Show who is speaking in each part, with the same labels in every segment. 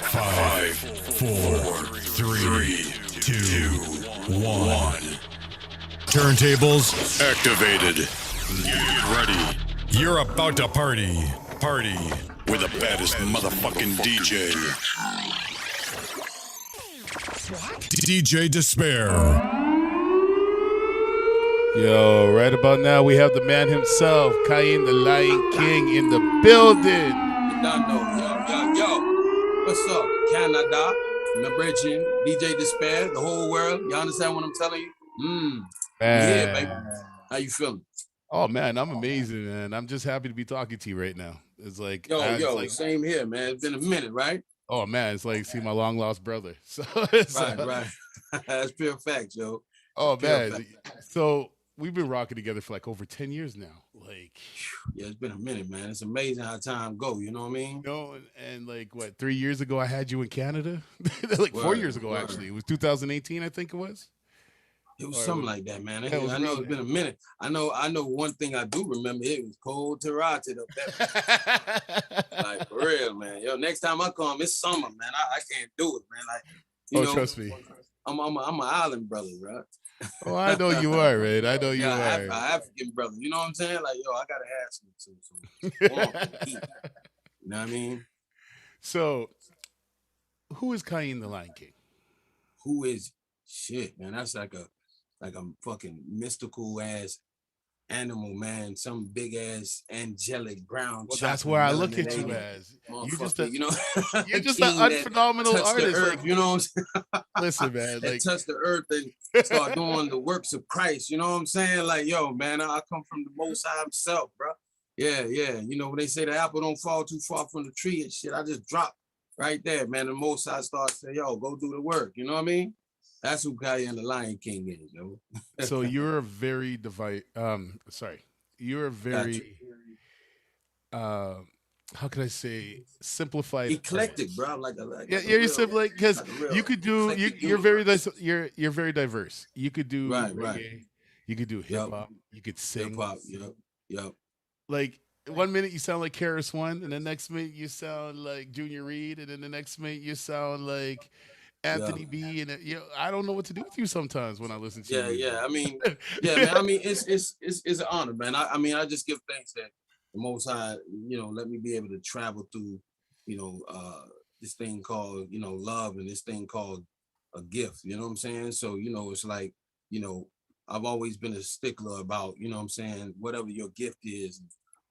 Speaker 1: Five, four, three, two, one. Turntables activated. Get ready. You're about to party. Party with the baddest motherfucking DJ. DJ Disspare.
Speaker 2: Yo, right about now we have the man himself, Cayenne the Lion King, in the building.
Speaker 3: You done know. Yo. What's up? Canada, my brethren, DJ Disspare, the whole world. You understand what I'm telling you? Yeah, baby. How you feeling?
Speaker 2: Oh man, I'm amazing, man. I'm just happy to be talking to you right now. It's like
Speaker 3: Same here, man. It's been a minute, right?
Speaker 2: Oh man, it's like see my long lost brother. So it's,
Speaker 3: right. That's pure fact, yo.
Speaker 2: Oh man. So we've been rocking together for like over 10 years now. Like,
Speaker 3: yeah, it's been a minute, man. It's amazing how time go. You know what I mean?
Speaker 2: No, and like what, 3 years ago I had you in Canada. Like 4 years ago, actually. It was 2018, I think it was.
Speaker 3: It was something like that, man. I know it's been a minute. I know one thing I do remember. It was cold to rotted up there. Like for real, man. Yo, next time I come, it's summer, man. I can't do it, man. Like, you know,
Speaker 2: trust me.
Speaker 3: I'm an island brother, right?
Speaker 2: Oh, I know you are, right? I know you are.
Speaker 3: African brother. You know what I'm saying? Like, yo, I gotta have some heat. You know what I mean?
Speaker 2: So, who is Cayenne the Lion King?
Speaker 3: Who is shit, man? That's like a fucking mystical ass animal, man. Some big ass angelic brown.
Speaker 2: Well, that's where I look at you as. You're just a,
Speaker 3: you know,
Speaker 2: you're just an unphenomenal artist.
Speaker 3: Earth, like, you know what I'm saying?
Speaker 2: Listen, man,
Speaker 3: like touch the earth and start doing the works of Christ. You know what I'm saying? Like, yo, man, I come from the Most High Himself, bro. Yeah. You know when they say the apple don't fall too far from the tree and shit, I just drop right there, man. The Most High starts saying, yo, go do the work. You know what I mean? That's who Cayenne the Lion King is, yo.
Speaker 2: So you're a very you're a very how can I say simplified,
Speaker 3: eclectic, bro.
Speaker 2: You're simple, because you could do you're very diverse. You could do reggae,
Speaker 3: right.
Speaker 2: You could do hip hop, you could sing.
Speaker 3: Hip hop, yep.
Speaker 2: Like 1 minute you sound like Karis One, and the next minute you sound like Junior Reed, and then the next minute you sound like Anthony B. And I don't know what to do with you sometimes when I listen to you.
Speaker 3: Yeah. I mean, man. I mean, it's an honor, man. I mean, I just give thanks that the Most High, you know, let me be able to travel through, you know, this thing called, you know, love, and this thing called a gift. You know what I'm saying? So, you know, it's like, you know, I've always been a stickler about, you know what I'm saying, whatever your gift is,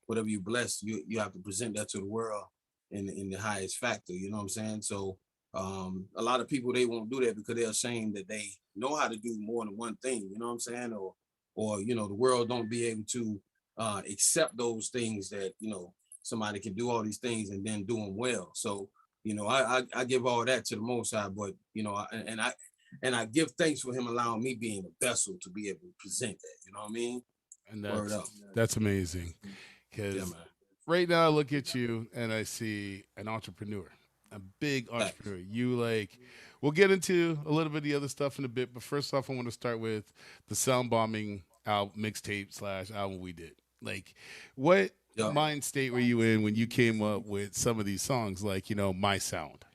Speaker 3: whatever you bless, you have to present that to the world in the highest factor. You know what I'm saying? So. A lot of people, they won't do that because they're ashamed that they know how to do more than one thing, you know what I'm saying? Or you know, the world don't be able to accept those things that, you know, somebody can do all these things and then do them well. So, you know, I give all that to the Most High, but you know, and I give thanks for Him allowing me being a vessel to be able to present that. You know what I mean?
Speaker 2: And that's amazing, because right now I look at you and I see an entrepreneur. A big entrepreneur. We'll get into a little bit of the other stuff in a bit, but first off, I want to start with the Sound Bombing mixtape / album we did. Like, what mind state were you in when you came up with some of these songs, like, you know, My Sound?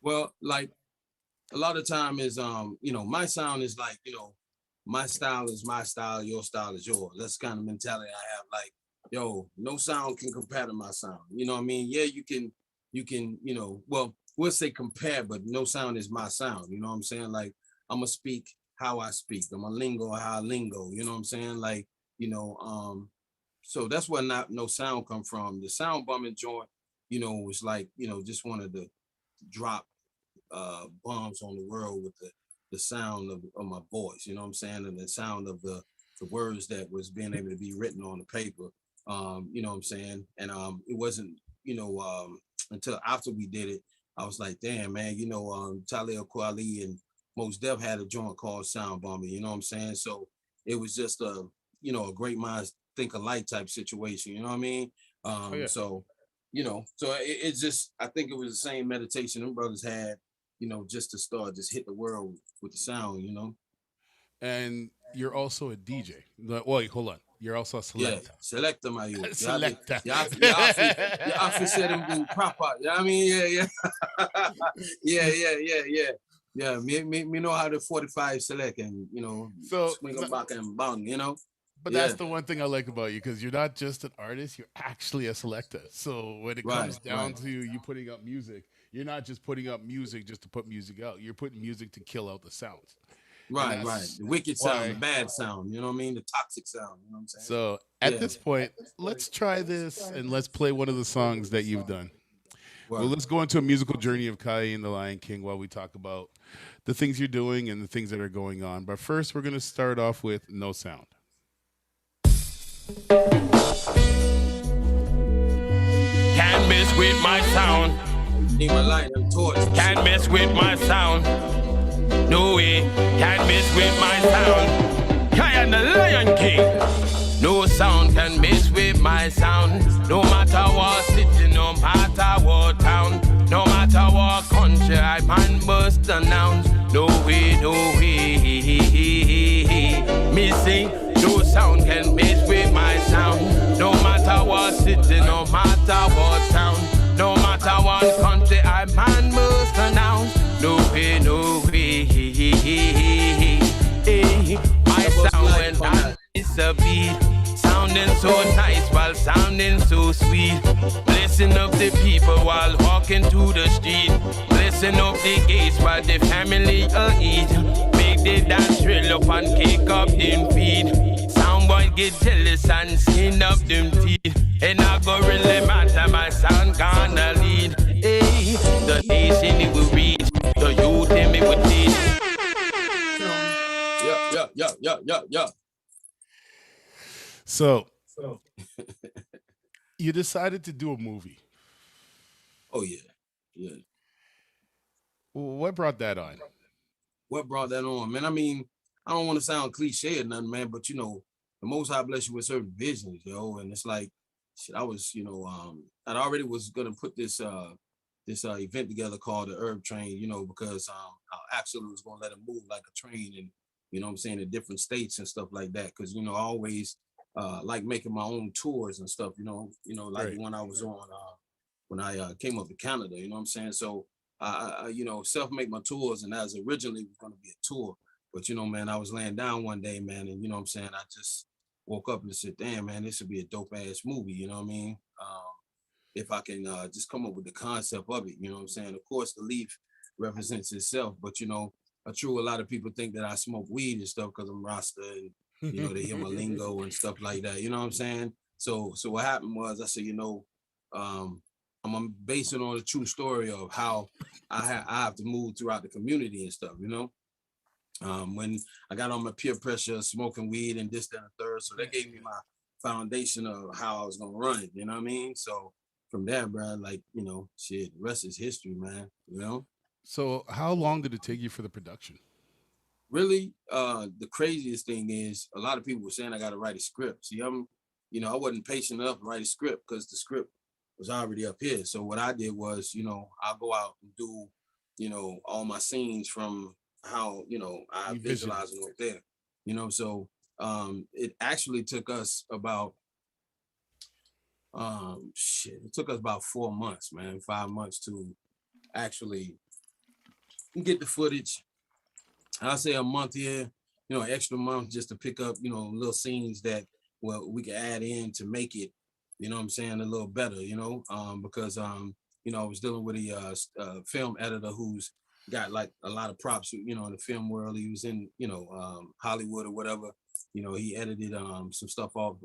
Speaker 3: Well, like, a lot of time is, you know, my sound is like, you know, my style is my style, your style is yours. That's the kind of mentality I have. Like, yo, no sound can compare to my sound. You know what I mean? Yeah, you can, you know, well, we'll say compare, but no sound is my sound. You know what I'm saying? Like, I'm gonna speak how I speak. I'm gonna lingo how I lingo. You know what I'm saying? Like, you know, so that's where no sound come from. The sound bumming joint, you know, was like, you know, just wanted to drop bombs on the world with the sound of my voice. You know what I'm saying? And the sound of the words that was being able to be written on the paper. You know what I'm saying? And it wasn't, you know, until after we did it, I was like, damn, man, you know, Talib Kweli and Mos Def had a joint called Sound Bombing, you know what I'm saying? So it was just you know, a great minds think alike type situation, you know what I mean? So, you know, so it's just, I think it was the same meditation them brothers had, you know, just to start, just hit the world with the sound, you know?
Speaker 2: And you're also a DJ. Wait, hold on. You're also a
Speaker 3: Yeah,
Speaker 2: selector.
Speaker 3: selector my youth.
Speaker 2: Selector.
Speaker 3: Your outfit said them proper. You know what I mean? Yeah, yeah. Yeah. Yeah, me know how to 45 select and
Speaker 2: So,
Speaker 3: swing them back and bang.
Speaker 2: but that's
Speaker 3: Yeah,
Speaker 2: the one thing I like about you because you're not just an artist, you're actually a selector. So when it
Speaker 3: right,
Speaker 2: comes down
Speaker 3: right.
Speaker 2: to you putting up music, you're not just putting up music just to put music out. You're putting music to kill out the sounds. And
Speaker 3: Right.
Speaker 2: that's
Speaker 3: The wicked sound, the
Speaker 2: why.
Speaker 3: bad sound, you know what I mean? The toxic sound, you know what I'm saying?
Speaker 2: So at
Speaker 3: Yeah.
Speaker 2: this point, let's try this and let's play one of the songs that you've done. Well,
Speaker 3: Word.
Speaker 2: let's go into a musical journey of Cayenne the Lion King while we talk about the things you're doing and the things that are going on. But first, we're going to start off with No Sound.
Speaker 4: Can't mess with my sound.
Speaker 3: Need my light and torch.
Speaker 4: Can't mess with my sound. No way. Can't mess with my sound. Cayenne the Lion King. No sound can mess with my sound. No matter what city, no matter what town, no matter what country, I man bust announce. No way, no way. Me sing. No sound can mess with my sound. No matter what city, no matter what town, no matter what country, I man must announce. No way, no way. My sound when that is a beat, sounding so nice while sounding so sweet. Blessing up the people while walking to the street. Blessing up the gates while the family eat. Make the dance drill up and kick up them feet. Soundboy get jealous and skin up them teeth. And I go really matter my sound gonna lead. Hey, the nation it will reach. The youth them it will teach.
Speaker 3: Yeah.
Speaker 2: So you decided to do a movie.
Speaker 3: Oh yeah. Yeah.
Speaker 2: What brought that on?
Speaker 3: What brought that on, man? I mean, I don't want to sound cliche or nothing, man, but the Most High bless you with certain visions, and it's like, shit, I was, I already was gonna put this event together called the Herb Train, because I actually was gonna let it move like a train and what I'm saying, in different states and stuff like that. Cause I always like making my own tours and stuff, like
Speaker 2: Right.
Speaker 3: the one I was on when I came up to Canada, you know what I'm saying? So I self-make my tours, and that was originally was gonna be a tour. But man, I was laying down one day, man, and what I'm saying, I just woke up and said, damn, man, this would be a dope ass movie, you know what I mean? If I can just come up with the concept of it, you know what I'm saying? Of course, the leaf represents itself, but a lot of people think that I smoke weed and stuff because I'm Rasta and they hear my lingo and stuff like that. You know what I'm saying? So what happened was I said, I'm basing on a true story of how I have to move throughout the community and stuff. When I got on my peer pressure, smoking weed and this, that, and the third, so that gave me my foundation of how I was gonna run it. You know what I mean? So from there, bro, like shit, the rest is history, man.
Speaker 2: So how long did it take you for the production?
Speaker 3: Really, the craziest thing is a lot of people were saying I got to write a script. See, I wasn't patient enough to write a script because the script was already up here. So what I did was, I'll go out and do, all my scenes from how, I
Speaker 2: You vision
Speaker 3: visualize them up there. So it actually took us about it took us about 4 months, man, 5 months to actually get the footage. I'll say a month here, an extra month just to pick up, little scenes that we could add in to make it, what I'm saying, a little better, because I was dealing with a film editor who's got like a lot of props, in the film world. He was in, Hollywood or whatever. He edited some stuff off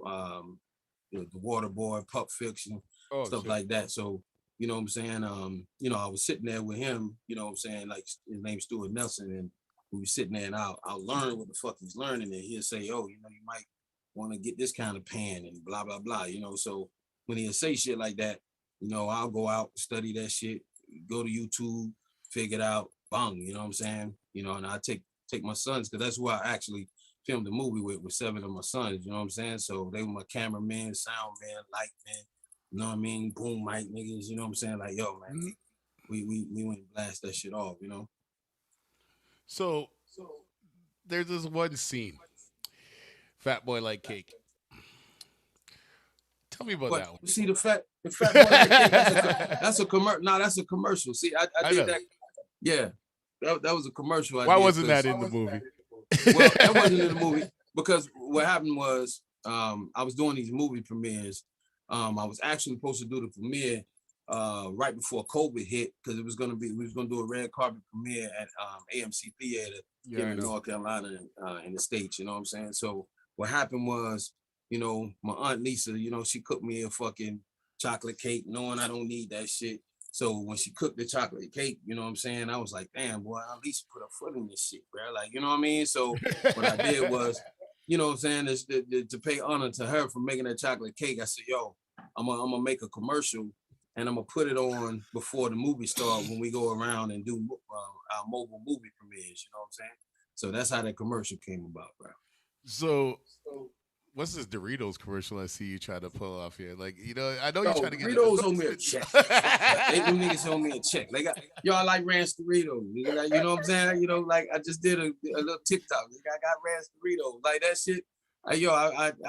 Speaker 3: the Water Boy, Pulp Fiction,
Speaker 2: Oh,
Speaker 3: stuff
Speaker 2: shit.
Speaker 3: like that. So, what I'm saying, I was sitting there with him, what I'm saying, like his name's Stuart Nelson, and we were sitting there and I'll learn what the fuck he's learning, and he'll say, oh, you might want to get this kind of pan and blah, blah, blah, So when he'll say shit like that, I'll go out, study that shit, go to YouTube, figure it out, bang, you know what I'm saying? And I take my sons, because that's who I actually filmed the movie with 7 of my sons, you know what I'm saying? So they were my cameraman, sound man, light man, you know what I mean? Boom mic niggas, you know what I'm saying? Like, yo, man, we went and blast that shit off,
Speaker 2: So there's this one scene, Fat Boy Like Cake. Tell me about
Speaker 3: But
Speaker 2: that one.
Speaker 3: you see the fat boy like cake, that's a commercial. No, that's a commercial. See, I
Speaker 2: I
Speaker 3: did
Speaker 2: know.
Speaker 3: that. Yeah, that was a commercial I
Speaker 2: Why
Speaker 3: did
Speaker 2: wasn't that
Speaker 3: because
Speaker 2: in the movie?
Speaker 3: well, that wasn't in the movie because what happened was I was doing these movie premieres. I was actually supposed to do the premiere right before COVID hit because we was gonna do a red carpet premiere at AMC Theater
Speaker 2: Yeah,
Speaker 3: here
Speaker 2: I
Speaker 3: in
Speaker 2: know.
Speaker 3: North Carolina in the States, you know what I'm saying? So what happened was, my aunt Lisa, she cooked me a fucking chocolate cake, knowing I don't need that shit. So when she cooked the chocolate cake, you know what I'm saying? I was like, damn, boy, I at least put a foot in this shit, bro. Like, you know what I mean? So what I did was, you know what I'm saying, is to pay honor to her for making that chocolate cake. I said, yo, I'm gonna make a commercial and I'm gonna put it on before the movie start when we go around and do our mobile movie premieres. You know what I'm saying? So that's how that commercial came about, bro.
Speaker 2: So, what's this Doritos commercial I see you try to pull off here? Like, I know you're
Speaker 3: Yo,
Speaker 2: trying to get
Speaker 3: Doritos owe me a check. Fuck that. They them niggas owe me a check. They got y'all like ranch Doritos. Like, you know what I'm saying? Like I just did a little TikTok. Like, I got ranch Doritos. Like that shit. I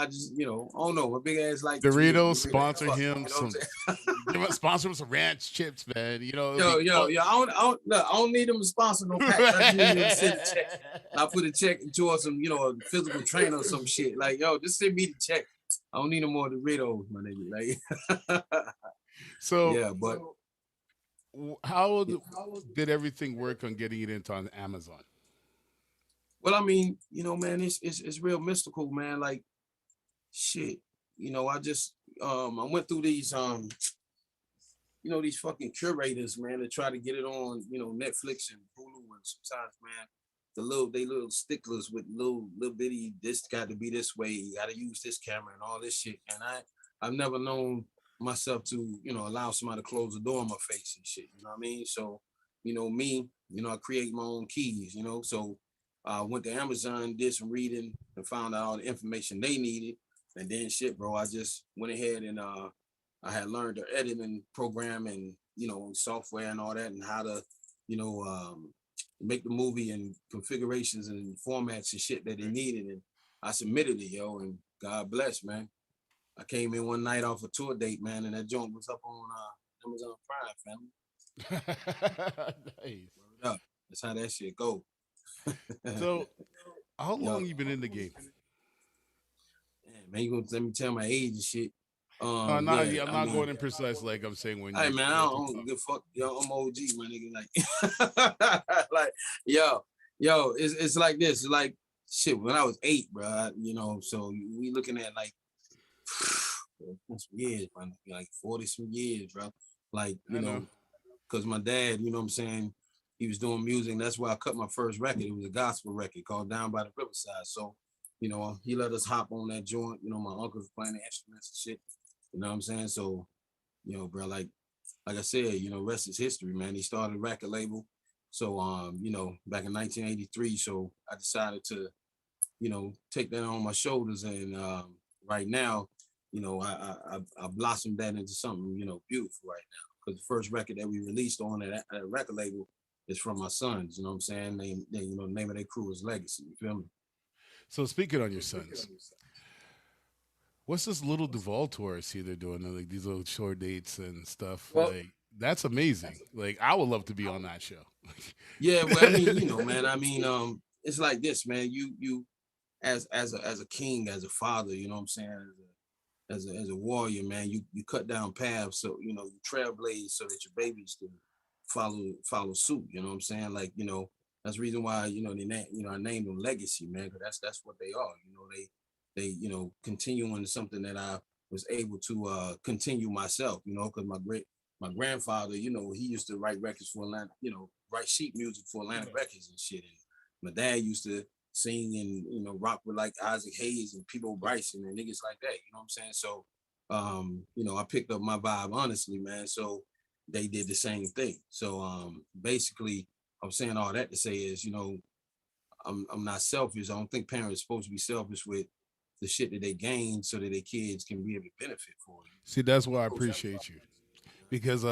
Speaker 3: just I don't know. My big ass like
Speaker 2: Doritos
Speaker 3: Doritos.
Speaker 2: sponsor
Speaker 3: Fuck,
Speaker 2: him
Speaker 3: you know what I'm
Speaker 2: some.
Speaker 3: saying?
Speaker 2: Give us sponsor him some ranch chips, man. It'll
Speaker 3: Yo,
Speaker 2: be
Speaker 3: yo, yo, look, I don't need them to sponsor no packs. I just need them to send a check. I put a check towards some, a physical trainer or some shit. Like, yo, just send me the check. I don't need no more Doritos, my nigga. Like,
Speaker 2: So,
Speaker 3: yeah, but
Speaker 2: did everything work on getting it into on Amazon?
Speaker 3: well, I mean, man, it's real mystical, man. Like, shit, I just I went through these fucking curators, man, to try to get it on, Netflix and Hulu, and sometimes, man, they little sticklers with little bitty, this got to be this way, you got to use this camera and all this shit. And I've never known myself to, allow somebody to close the door in my face and shit. You know what I mean? So, me, I create my own keys, so I went to Amazon, did some reading and found out all the information they needed. And then shit, bro, I just went ahead and I had learned the editing program and software and all that, and how to make the movie and configurations and formats and shit that they needed. And I submitted it, yo, and God bless, man. I came in one night off a tour date, man, and that joint was up on Amazon Prime, family.
Speaker 2: Nice.
Speaker 3: Word up. That's how that shit go.
Speaker 2: So, how
Speaker 3: Yo,
Speaker 2: long you been in the game?
Speaker 3: man, you gonna let me tell my age and shit.
Speaker 2: No, not,
Speaker 3: Yeah,
Speaker 2: I'm
Speaker 3: I
Speaker 2: not
Speaker 3: mean,
Speaker 2: going in precise. Like I'm saying, when
Speaker 3: hey
Speaker 2: you.
Speaker 3: man, I don't give a fuck. Yo, I'm OG, my nigga. Like, like, yo, it's like this. It's like shit. When I was 8, bro, so we looking at like some years, man, like 40 some years, bro. Like,
Speaker 2: I know.
Speaker 3: because my dad, you know what I'm saying, he was doing music. That's why I cut my first record. It was a gospel record called Down by the Riverside. So, he let us hop on that joint. My uncles playing the instruments and shit. You know what I'm saying? So, bro, like I said, rest is history, man. He started a record label. So, back in 1983. So I decided to, take that on my shoulders. And right now, I blossomed that into something, beautiful right now. Because the first record that we released on that record label is from my sons. You know what I'm saying? The name of their crew is Legacy. You feel me?
Speaker 2: So, speaking on your sons, what's this little Duval tour I see they're doing? Like these little short dates and stuff.
Speaker 3: Well,
Speaker 2: Like that's amazing. Like I would love to be on that show.
Speaker 3: yeah, well, I mean, man, I mean, it's like this, man. You as a king, as a father, you know what I'm saying, as a warrior, man, you cut down paths, so you trailblaze so that your babies can follow suit. You know what I'm saying? Like, that's the reason why I named them Legacy, man, because that's what they are. They continuing something that I was able to continue myself. Because my grandfather, he used to write records for Atlanta, write sheet music for Atlanta Records and shit. And my dad used to sing and rock with like Isaac Hayes and Peabo Bryson and niggas like that. You know what I'm saying? So I picked up my vibe honestly, man. So they did the same thing. So basically I'm saying all that to say is, I'm not selfish. I don't think parents are supposed to be selfish with the shit that they gain so that their kids can be able to benefit for it.
Speaker 2: See, that's why I appreciate you because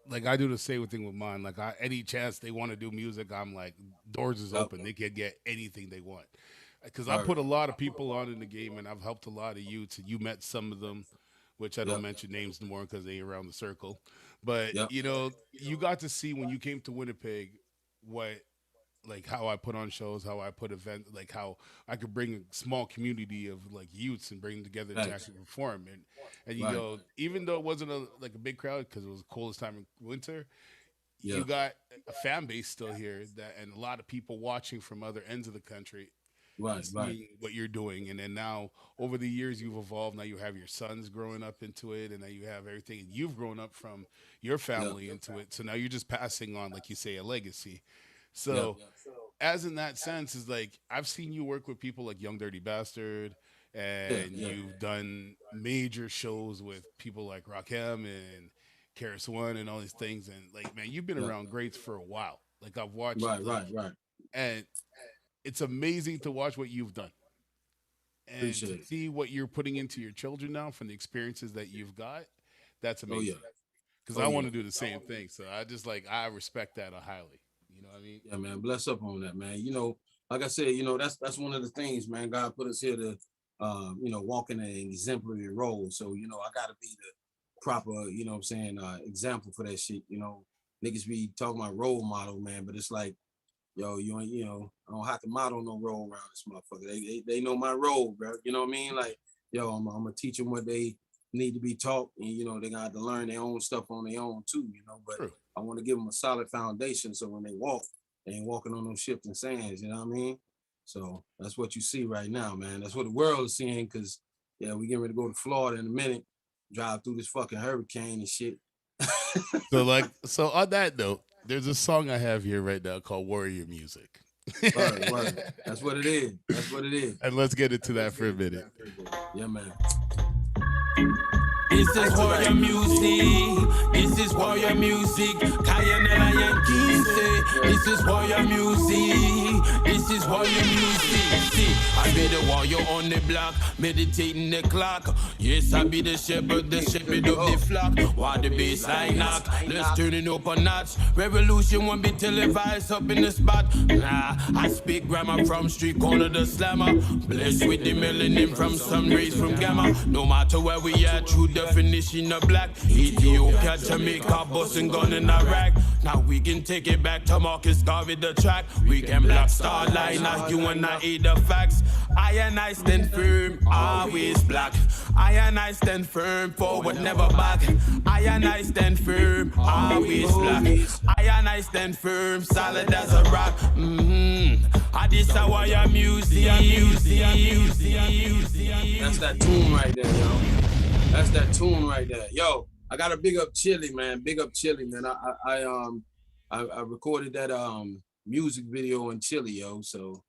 Speaker 2: like I do the same thing with mine. Like any chance they want to do music, I'm like doors is open. They can get anything they want. Because I put a lot of people on in the game, and I've helped a lot of youths, and you met some of them. which I don't
Speaker 3: Yep.
Speaker 2: mention names anymore because they ain't around the circle. But
Speaker 3: Yep.
Speaker 2: you know, you got to see when you came to Winnipeg what like how I put on shows, how I put events, like how I could bring a small community of like youths and bring them together to
Speaker 3: Thanks.
Speaker 2: actually perform. And you
Speaker 3: Right.
Speaker 2: go, even though it wasn't like a big crowd because it was the coldest time in winter,
Speaker 3: Yeah.
Speaker 2: you got a fan base still here that and a lot of people watching from other ends of the country and
Speaker 3: Right. Right.
Speaker 2: seeing what you're doing. And then now over the years you've evolved. Now you have your sons growing up into it, and now you have everything. And you've grown up from your family into it. So now you're just passing on, like you say, a legacy. So as in that sense is like I've seen you work with people like Young Dirty Bastard, and you've done major shows with people like Rakim and Karis One and all these things. And like, man, you've been around greats for a while. Like I've watched,
Speaker 3: Right.
Speaker 2: like,
Speaker 3: Right.
Speaker 2: and it's amazing to watch what you've done and
Speaker 3: Appreciate
Speaker 2: to
Speaker 3: it.
Speaker 2: see what you're putting into your children now from the experiences that you've got. That's
Speaker 3: Oh
Speaker 2: amazing.
Speaker 3: yeah.
Speaker 2: Because
Speaker 3: Oh,
Speaker 2: I
Speaker 3: yeah.
Speaker 2: want to do the same thing. So I just like I respect that highly. You know what I mean?
Speaker 3: Yeah, man. Bless up on that, man. You know, like I said, you know, that's one of the things, man. God put us here to, you know, walk in an exemplary role. So, you know, I got to be the proper, you know what I'm saying, example for that shit. You know, niggas be talking about role model, man, but it's like, yo, you know, I don't have to model no role around this motherfucker. They know my role, bro. You know what I mean? Like, yo, I'm gonna teach them what they need to be taught, and you know, they got to learn their own stuff on their own too. You know, but
Speaker 2: True.
Speaker 3: I want to give them a solid foundation so when they walk, they ain't walking on those shifting sands. You know what I mean? So that's what you see right now, man. That's what the world is seeing. Cause yeah, we getting ready to go to Florida in a minute, drive through this fucking hurricane and shit.
Speaker 2: So on that note, there's a song I have here right now called Warrior Music.
Speaker 3: Word. That's what it is. That's what it is.
Speaker 2: And let's get into that for a minute.
Speaker 3: Yeah, man.
Speaker 4: This is warrior music. This is warrior music. Cayenne the Lion King say, this is warrior music. This is warrior music. See, I be the warrior on the block, meditating the clock. Yes, I be the shepherd of the flock. While the baseline knock, let's turn it up a notch. Revolution won't be televised up in the spot. Nah, I speak grammar from street corner to slammer. Blessed with the melanin from sun rays from gamma. No matter where we at, true definition of black. Ethiopia, Jamaica, busting gun in Iraq. Now we can take it back to Marcus Garvey the track. We can black star line, now you and I eat the facts. I and I stand firm, always black. I and I stand firm, forward never back. I and I stand firm, always black. I and I stand firm, solid as a rock. I this a warrior music.
Speaker 3: That's that tune right there, yo. That's that tune right there. Yo, I gotta big up Chili, man. Big up Chili, man. I recorded that music video in Chile, yo. So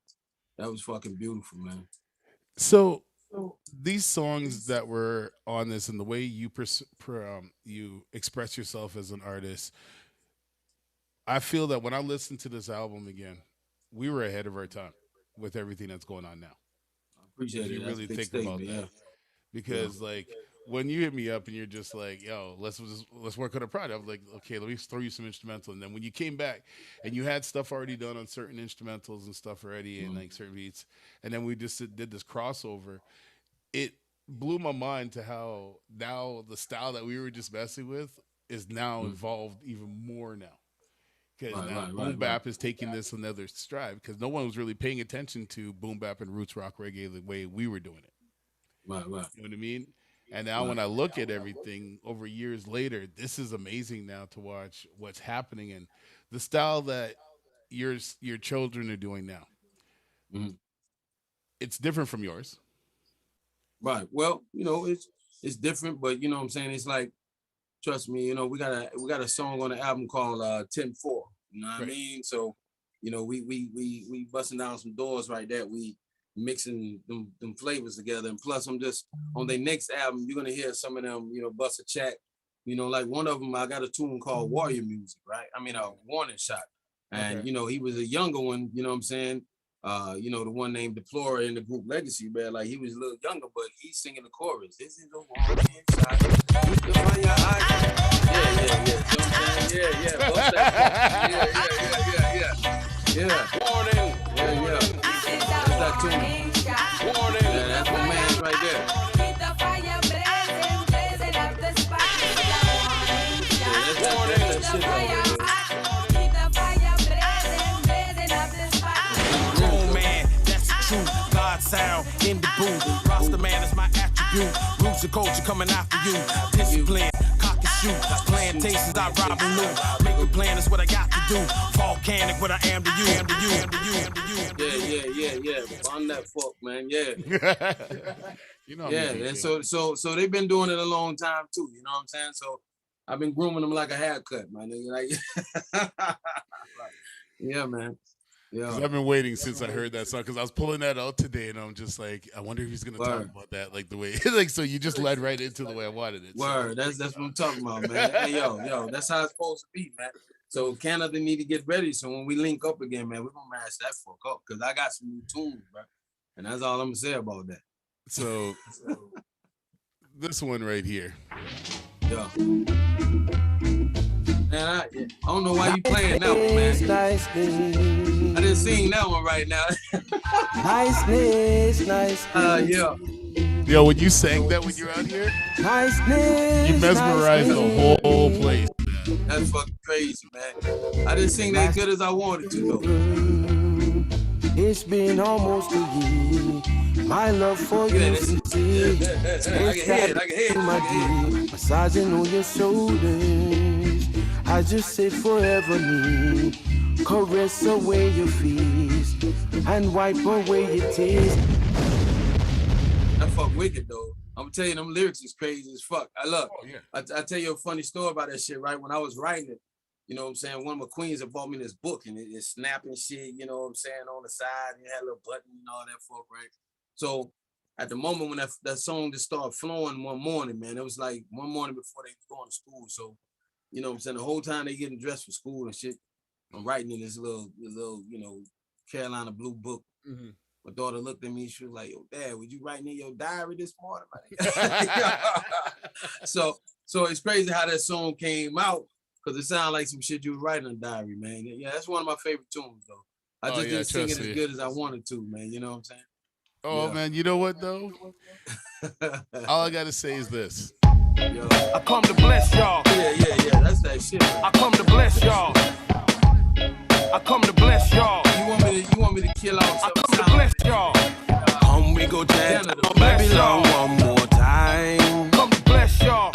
Speaker 3: that was fucking beautiful, man.
Speaker 2: So these songs that were on this and the way you you express yourself as an artist, I feel that when I listen to this album again, we were ahead of our time with everything that's going on now.
Speaker 3: I appreciate
Speaker 2: If
Speaker 3: it.
Speaker 2: you
Speaker 3: That's a
Speaker 2: really
Speaker 3: big
Speaker 2: think about
Speaker 3: statement,
Speaker 2: that. Because like when you hit me up and you're just like, yo, let's work on a project. I'm like, okay, let me throw you some instrumental. And then when you came back and you had stuff already done on certain instrumentals and stuff already and like certain beats, and then we just did this crossover, it blew my mind to how now the style that we were just messing with is now involved even more now. Because now boom bap is taking this another stride because no one was really paying attention to boom bap and roots rock reggae the way we were doing it.
Speaker 3: Right.
Speaker 2: You know what I mean? And now when I look at everything over years later, this is amazing now to watch what's happening and the style that your children are doing now. It's different from yours.
Speaker 3: Right. Well, you know, it's different, but you know what I'm saying? It's like, trust me, you know, we got a song on the album called 10-4. You know what I mean? So, you know, we busting down some doors right there. We mixing them flavors together. And plus I'm just on their next album, you're gonna hear some of them, you know, bust a chat. You know, like one of them, I got a tune called Warrior Music, right? I mean a warning shot. And you know, he was a younger one, you know what I'm saying? You know, the one named Deplore in the group Legacy, man. Like he was a little younger, but he's singing the chorus. This is the warning shot. Keep the fire high. Yeah. Bust that. Yeah. Warning. Yeah. That's that tune. Warning. Yeah, that's my man right there. shit that way.
Speaker 4: Oh man, that's the truth. God sound in the booth. Rasta man is my attribute. Roots of culture coming after you. Discipline, cock and shoot. Plantations, I rob and loot. Make a plan is what I got to do. Volcanic, what I am to you.
Speaker 3: Yeah. On that fuck, man. Yeah.
Speaker 2: You know.
Speaker 3: Yeah, and so they've been doing it a long time too. You know what I'm saying? So I've been grooming them like a haircut, my nigga. Like, yeah, man. Yeah.
Speaker 2: I've been waiting since I heard that song because I was pulling that out today, and I'm just like, I wonder if he's gonna talk about that, like the way, like, so you just led right into the way I wanted it.
Speaker 3: Word, that's what I'm talking about, man. Hey, yo, that's how it's supposed to be, man. So Canada need to get ready. So when we link up again, man, we're gonna mash that fuck up because I got some new tunes, bro, and that's all I'm gonna say about that.
Speaker 2: So this one right here.
Speaker 3: Yeah. Man, I don't know why you playing that one, man. I didn't sing that one right now.
Speaker 5: Niceness.
Speaker 3: Yeah.
Speaker 2: Yo, when you sang that when you're out here,
Speaker 5: Niceness.
Speaker 2: you mesmerized the whole place.
Speaker 3: That's fucking crazy, man. I didn't sing that good as I wanted to, though.
Speaker 5: It's been almost a year. My love for you is sincere.
Speaker 3: I can hear it.
Speaker 5: Massaging on your shoulders. I just said forever need. Caress away your fears and wipe away your tears.
Speaker 3: That fuck wicked though. I'm gonna tell you, them lyrics is crazy as fuck. I love.
Speaker 2: Oh, yeah.
Speaker 3: I tell you a funny story about that shit. Right when I was writing it, you know what I'm saying. One of my queens had bought me this book and it's snapping shit. You know what I'm saying, on the side. And it had a little button and all that fuck, right? So at the moment when that song just started flowing one morning, man, it was like one morning before they was going to school. So, you know what I'm saying, the whole time they getting dressed for school and shit, I'm writing in this little, you know, Carolina blue book. Mm-hmm. My daughter looked at me, she was like, yo, Dad, were you writing in your diary this morning? So it's crazy how that song came out, because it sounded like some shit you was writing in a diary, man. Yeah, that's one of my favorite tunes, though. I just didn't sing it as good as I wanted to, man. You know what I'm saying?
Speaker 2: Oh, yeah. Man, you know what, though? All I got to say is this.
Speaker 3: Yo.
Speaker 4: I come to bless y'all.
Speaker 3: Yeah, that's that shit. Man.
Speaker 4: I come to bless y'all. I come to bless y'all.
Speaker 3: You want me to kill out
Speaker 4: I come to bless y'all. Come we go jam Babylon one more time. Come to bless y'all.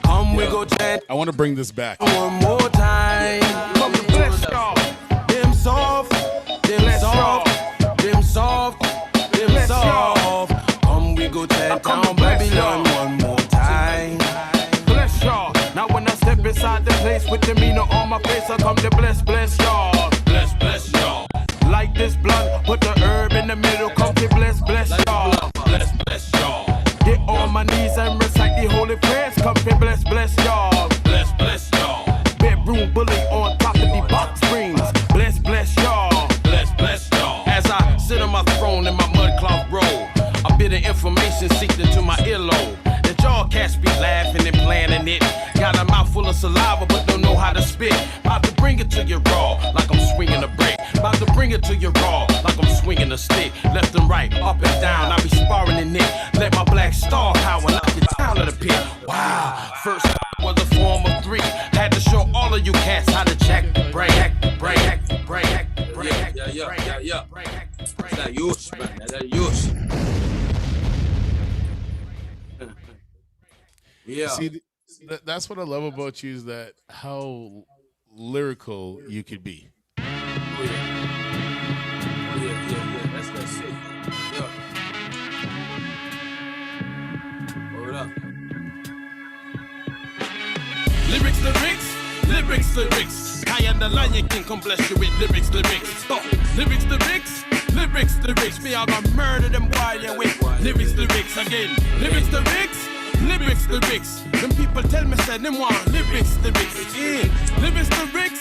Speaker 4: Come we go jam.
Speaker 2: I want to bring this back
Speaker 4: one more time. Come to bless y'all. Them soft, them soft, them soft, them soft. Come we go jam down Babylon one more time. Bless y'all. Now when I step inside the place with the demeanor on my face, I come to bless y'all. Bless y'all. Like this blunt, put the herb in the middle, come to bless y'all. Bless y'all. Get on my knees and recite the holy prayers, come to bless y'all. Bless y'all. Bedroom bully on top of the box springs, bless y'all. Bless y'all. As I sit on my throne in my mudcloth robe, a bit of information seeped into my earlobe. That y'all cats be laughing and planning it. Got a mouthful of saliva but don't know how to spit. About to bring it to you raw, like I'm swinging a brick. About to bring it to you raw, like I'm swinging a stick. Left and right, up and down, I be sparring in it. Let my black star power knock you down to the pit. Wow, first was a form of 3. Had to show all of you cats how to jack the brain. Yeah. That's yours, man. That's yours. Yeah.
Speaker 2: See, that's what I love about you, is that how lyrical you could be.
Speaker 3: Yeah. That's that shit. Yeah. Hold up. Lyrics.
Speaker 4: Cayenne the Lion King, come bless you with lyrics. Stop. Lyrics. Me, I'm gonna murder them while you wait. Lyrics again. Lyrics. Them people tell me, say them want lyrics. Yeah. Lyrics.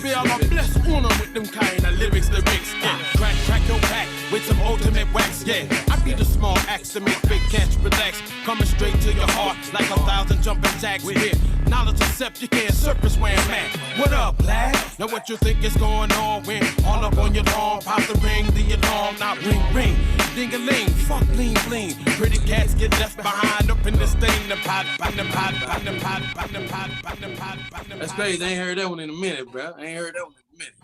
Speaker 4: Me, I'm gonna bless uno with them kind of lyrics. Yeah. Crack your back with some ultimate wax. Yeah. I be the small axe to make big cats relax. Coming straight to your heart like 1,000 jumping jacks. We here. Knowledge accept, you can't surface where I'm at. What up, lad? Now what you think is going on when all up on your lawn, pop the ring, the alarm, not ring, ring. Ding-a-ling, fuck bling, bling. Pretty cats get left behind up in this thing. The pot.
Speaker 3: That's crazy. I ain't heard that one in a minute, bro. I ain't heard that one in a minute.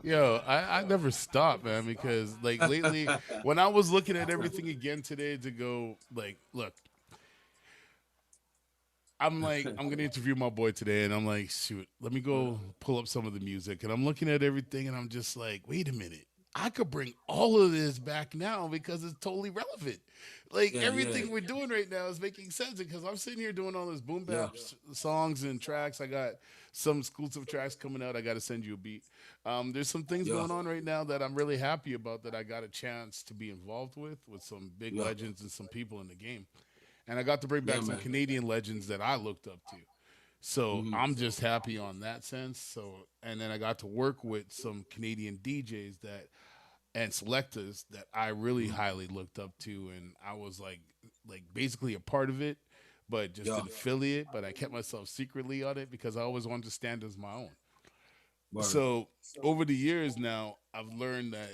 Speaker 2: Yo, I never stop, man, because like lately, when I was looking at everything again today to go, like, look, I'm gonna interview my boy today, and I'm like, shoot, let me go pull up some of the music, and I'm looking at everything, and I'm just like, wait a minute, I could bring all of this back now because it's totally relevant. Like everything we're doing right now is making sense because I'm sitting here doing all this boom bap songs and tracks. I got some exclusive tracks coming out. I got to send you a beat. There's some things going on right now that I'm really happy about that I got a chance to be involved with some big legends and some people in the game. And I got to bring back some Canadian legends that I looked up to. So I'm just happy on that sense. So, and then I got to work with some Canadian DJs and selectors that I really highly looked up to. And I was like basically a part of it, but just an affiliate. But I kept myself secretly on it because I always wanted to stand as my own. Word. So over the years now, I've learned that,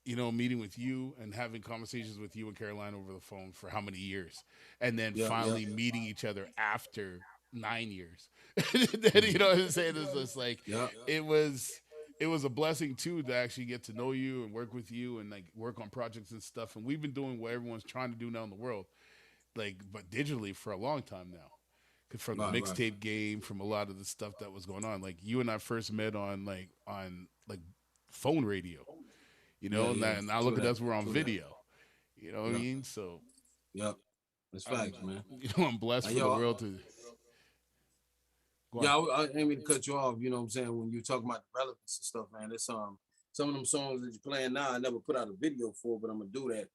Speaker 2: meeting with you and having conversations with you and Caroline over the phone for how many years, and then finally meeting each other after 9 years. Then, you know what I'm saying? It's just like it was a blessing too to actually get to know you and work with you and like work on projects and stuff. And we've been doing what everyone's trying to do now in the world, but digitally for a long time now. From the mixtape game, from a lot of the stuff that was going on. Like you and I first met on phone radio. And now look at us, we're on video. You know what I mean? So,
Speaker 3: that's facts, man.
Speaker 2: I'm blessed for the world to.
Speaker 3: I didn't mean to cut you off. You know what I'm saying? When you talk about the relevance and stuff, man, there's some of them songs that you're playing now. I never put out a video for, but I'm gonna do that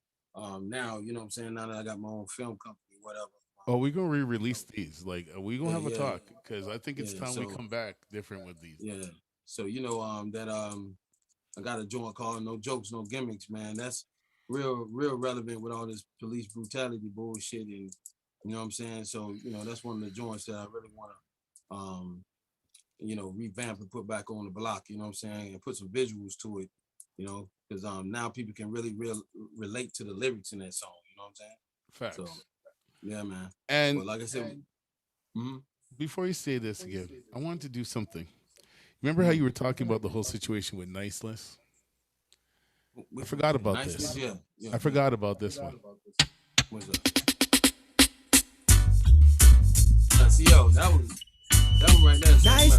Speaker 3: now. You know what I'm saying? Now that I got my own film company, whatever.
Speaker 2: Oh, we're gonna re-release these. Like, we gonna have a talk because I think it's time we come back different with these.
Speaker 3: Yeah. So I got a joint called "No Jokes, No Gimmicks," man. That's real relevant with all this police brutality bullshit, and you know what I'm saying. So that's one of the joints that I really want to, revamp and put back on the block. You know what I'm saying, and put some visuals to it. Because now people can really relate to the lyrics in that song. You know what I'm saying?
Speaker 2: Facts.
Speaker 3: So, yeah, man.
Speaker 2: And
Speaker 3: like I said,
Speaker 2: before you say this again, I wanted to do something. Remember how you were talking about the whole situation with Niceless? I forgot about this.
Speaker 3: Yeah.
Speaker 2: I forgot about this one.
Speaker 3: What's up? See, that was right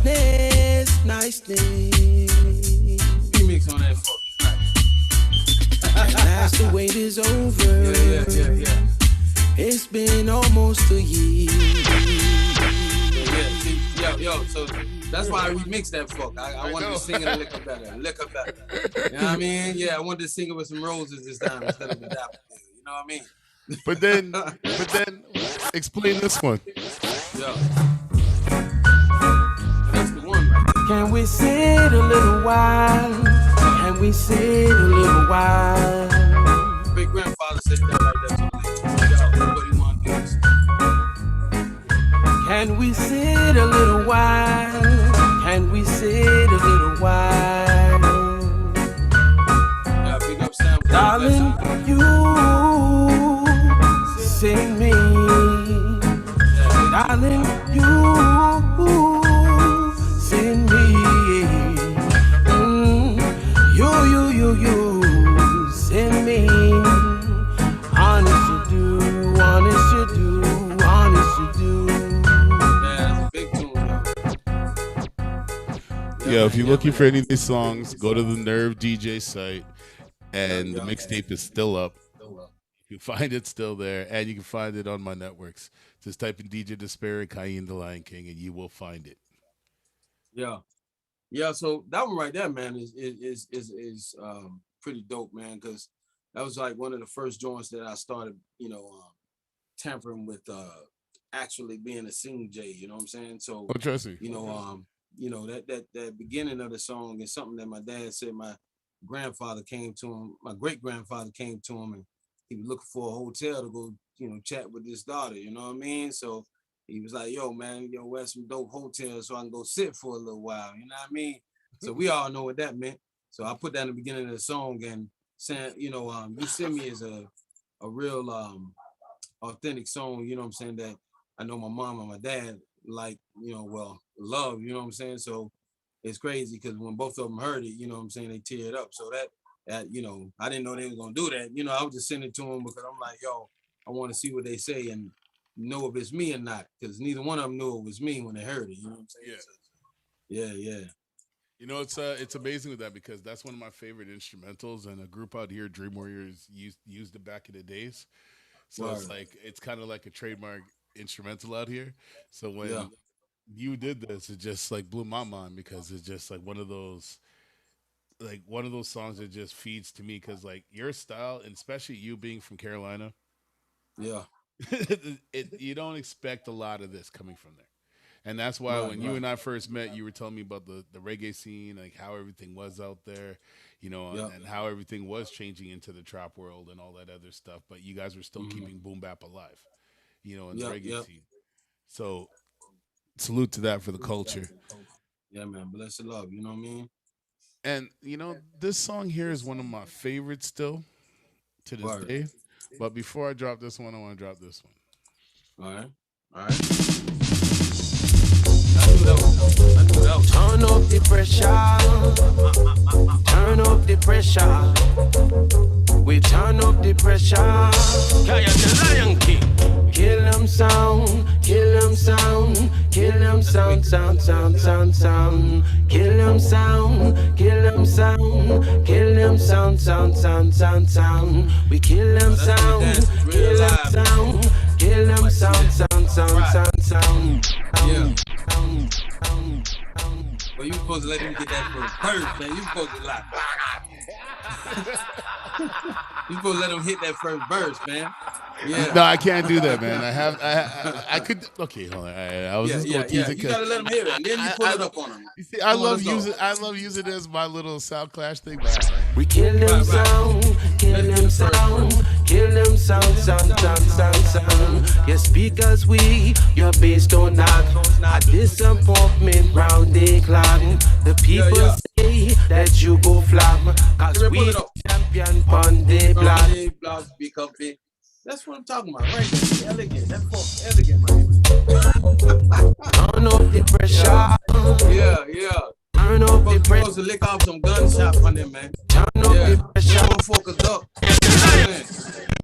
Speaker 3: there.
Speaker 5: Niceness.
Speaker 3: Remix on that fuck.
Speaker 5: At last the wait is over.
Speaker 3: Yeah.
Speaker 5: It's been almost a year.
Speaker 3: Yo, so that's why I remixed that fuck. I wanted to sing it a liquor better. You know what I mean? Yeah, I wanted to sing it with some roses this time instead of the daffodil. You know what I mean?
Speaker 2: But then, explain this one.
Speaker 3: Yeah. That's the one right there.
Speaker 5: Can we sit a little while? Can we sit a little while?
Speaker 3: Big grandfather said that right there. Everybody want to do this.
Speaker 5: Can we sit a little while? Can we sit a little while?
Speaker 3: Yeah, big up Sam.
Speaker 5: Darling, you sing me. Darling, you sing me. You sing me. Honest you do, honest you do, honest you do.
Speaker 2: Yeah, if you're looking for any of these songs, go to the Nerve DJ site, and the mixtape is still up. You can find it still there, and you can find it on my networks. Just type in DJ Disspare and Cayenne the Lion King, and you will find it.
Speaker 3: Yeah. So that one right there, man, is pretty dope, man, because that was like one of the first joints that I started, tampering with actually being a sing J. You know what I'm saying? So,
Speaker 2: trust me.
Speaker 3: That beginning of the song is something that my dad said my grandfather came to him, my great grandfather came to him, and he was looking for a hotel to go, chat with his daughter, you know what I mean? So he was like, yo, man, where's some dope hotels so I can go sit for a little while. You know what I mean? So we all know what that meant. So I put that in the beginning of the song and saying, You Send Me is a real authentic song, you know what I'm saying, that I know my mom and my dad like, love, you know what I'm saying? So it's crazy because when both of them heard it, you know what I'm saying, they teared up. So that I didn't know they were gonna do that. I was just sending it to them because I'm like, yo, I want to see what they say and know if it's me or not, because neither one of them knew it was me when they heard it. You know what I'm saying? Yeah.
Speaker 2: It's amazing with that because that's one of my favorite instrumentals, and a group out here, Dream Warriors, used it back in the days. So it's kind of like a trademark instrumental out here. So when you did this, it just like blew my mind because it's just like one of those songs that just feeds to me because like your style, and especially you being from Carolina,
Speaker 3: Yeah.
Speaker 2: you don't expect a lot of this coming from there. And that's why when you and I first met, you were telling me about the reggae scene, like how everything was out there, and how everything was changing into the trap world and all that other stuff. But you guys were still keeping boom bap alive, in the reggae scene. So salute to that for the culture.
Speaker 3: Yeah, man. Bless the love. You know what I mean?
Speaker 2: And, this song here is one of my favorites still to this day. But before I drop this one, I want to drop this one.
Speaker 3: All right. Turn up the pressure. Turn up the pressure. We turn up the pressure.
Speaker 4: Cayenne the Lion King.
Speaker 3: Kill them sound. Kill them sound. Kill them sound. Sound. Kill them sound. Kill them sound. Kill them sound. We kill them sound. Kill them sound. Kill them sound. Yeah. Well, you supposed to let him get that first, man. You supposed to you supposed to let him hit that first verse, man. Yeah.
Speaker 2: No, I can't do that, man. I could. Okay, hold on. I was just going to tease it.
Speaker 3: You gotta let him hear it, and then you pull it up on him.
Speaker 2: You see, I love using it as my little sound clash thing.
Speaker 3: We kill them sound, kill them sound, kill them sound. Your speakers weak, your bass don't knock. A disappointment round the clock. The people say that you go flop, cause we champion on the block. Speak up, big. That's what I'm talking about, right there. Elegant, that's elegant, man. Turn up the pressure. Yeah. Turn up the pressure. Supposed to lick off some gunshots on them, man. Turn up the pressure. Focus up.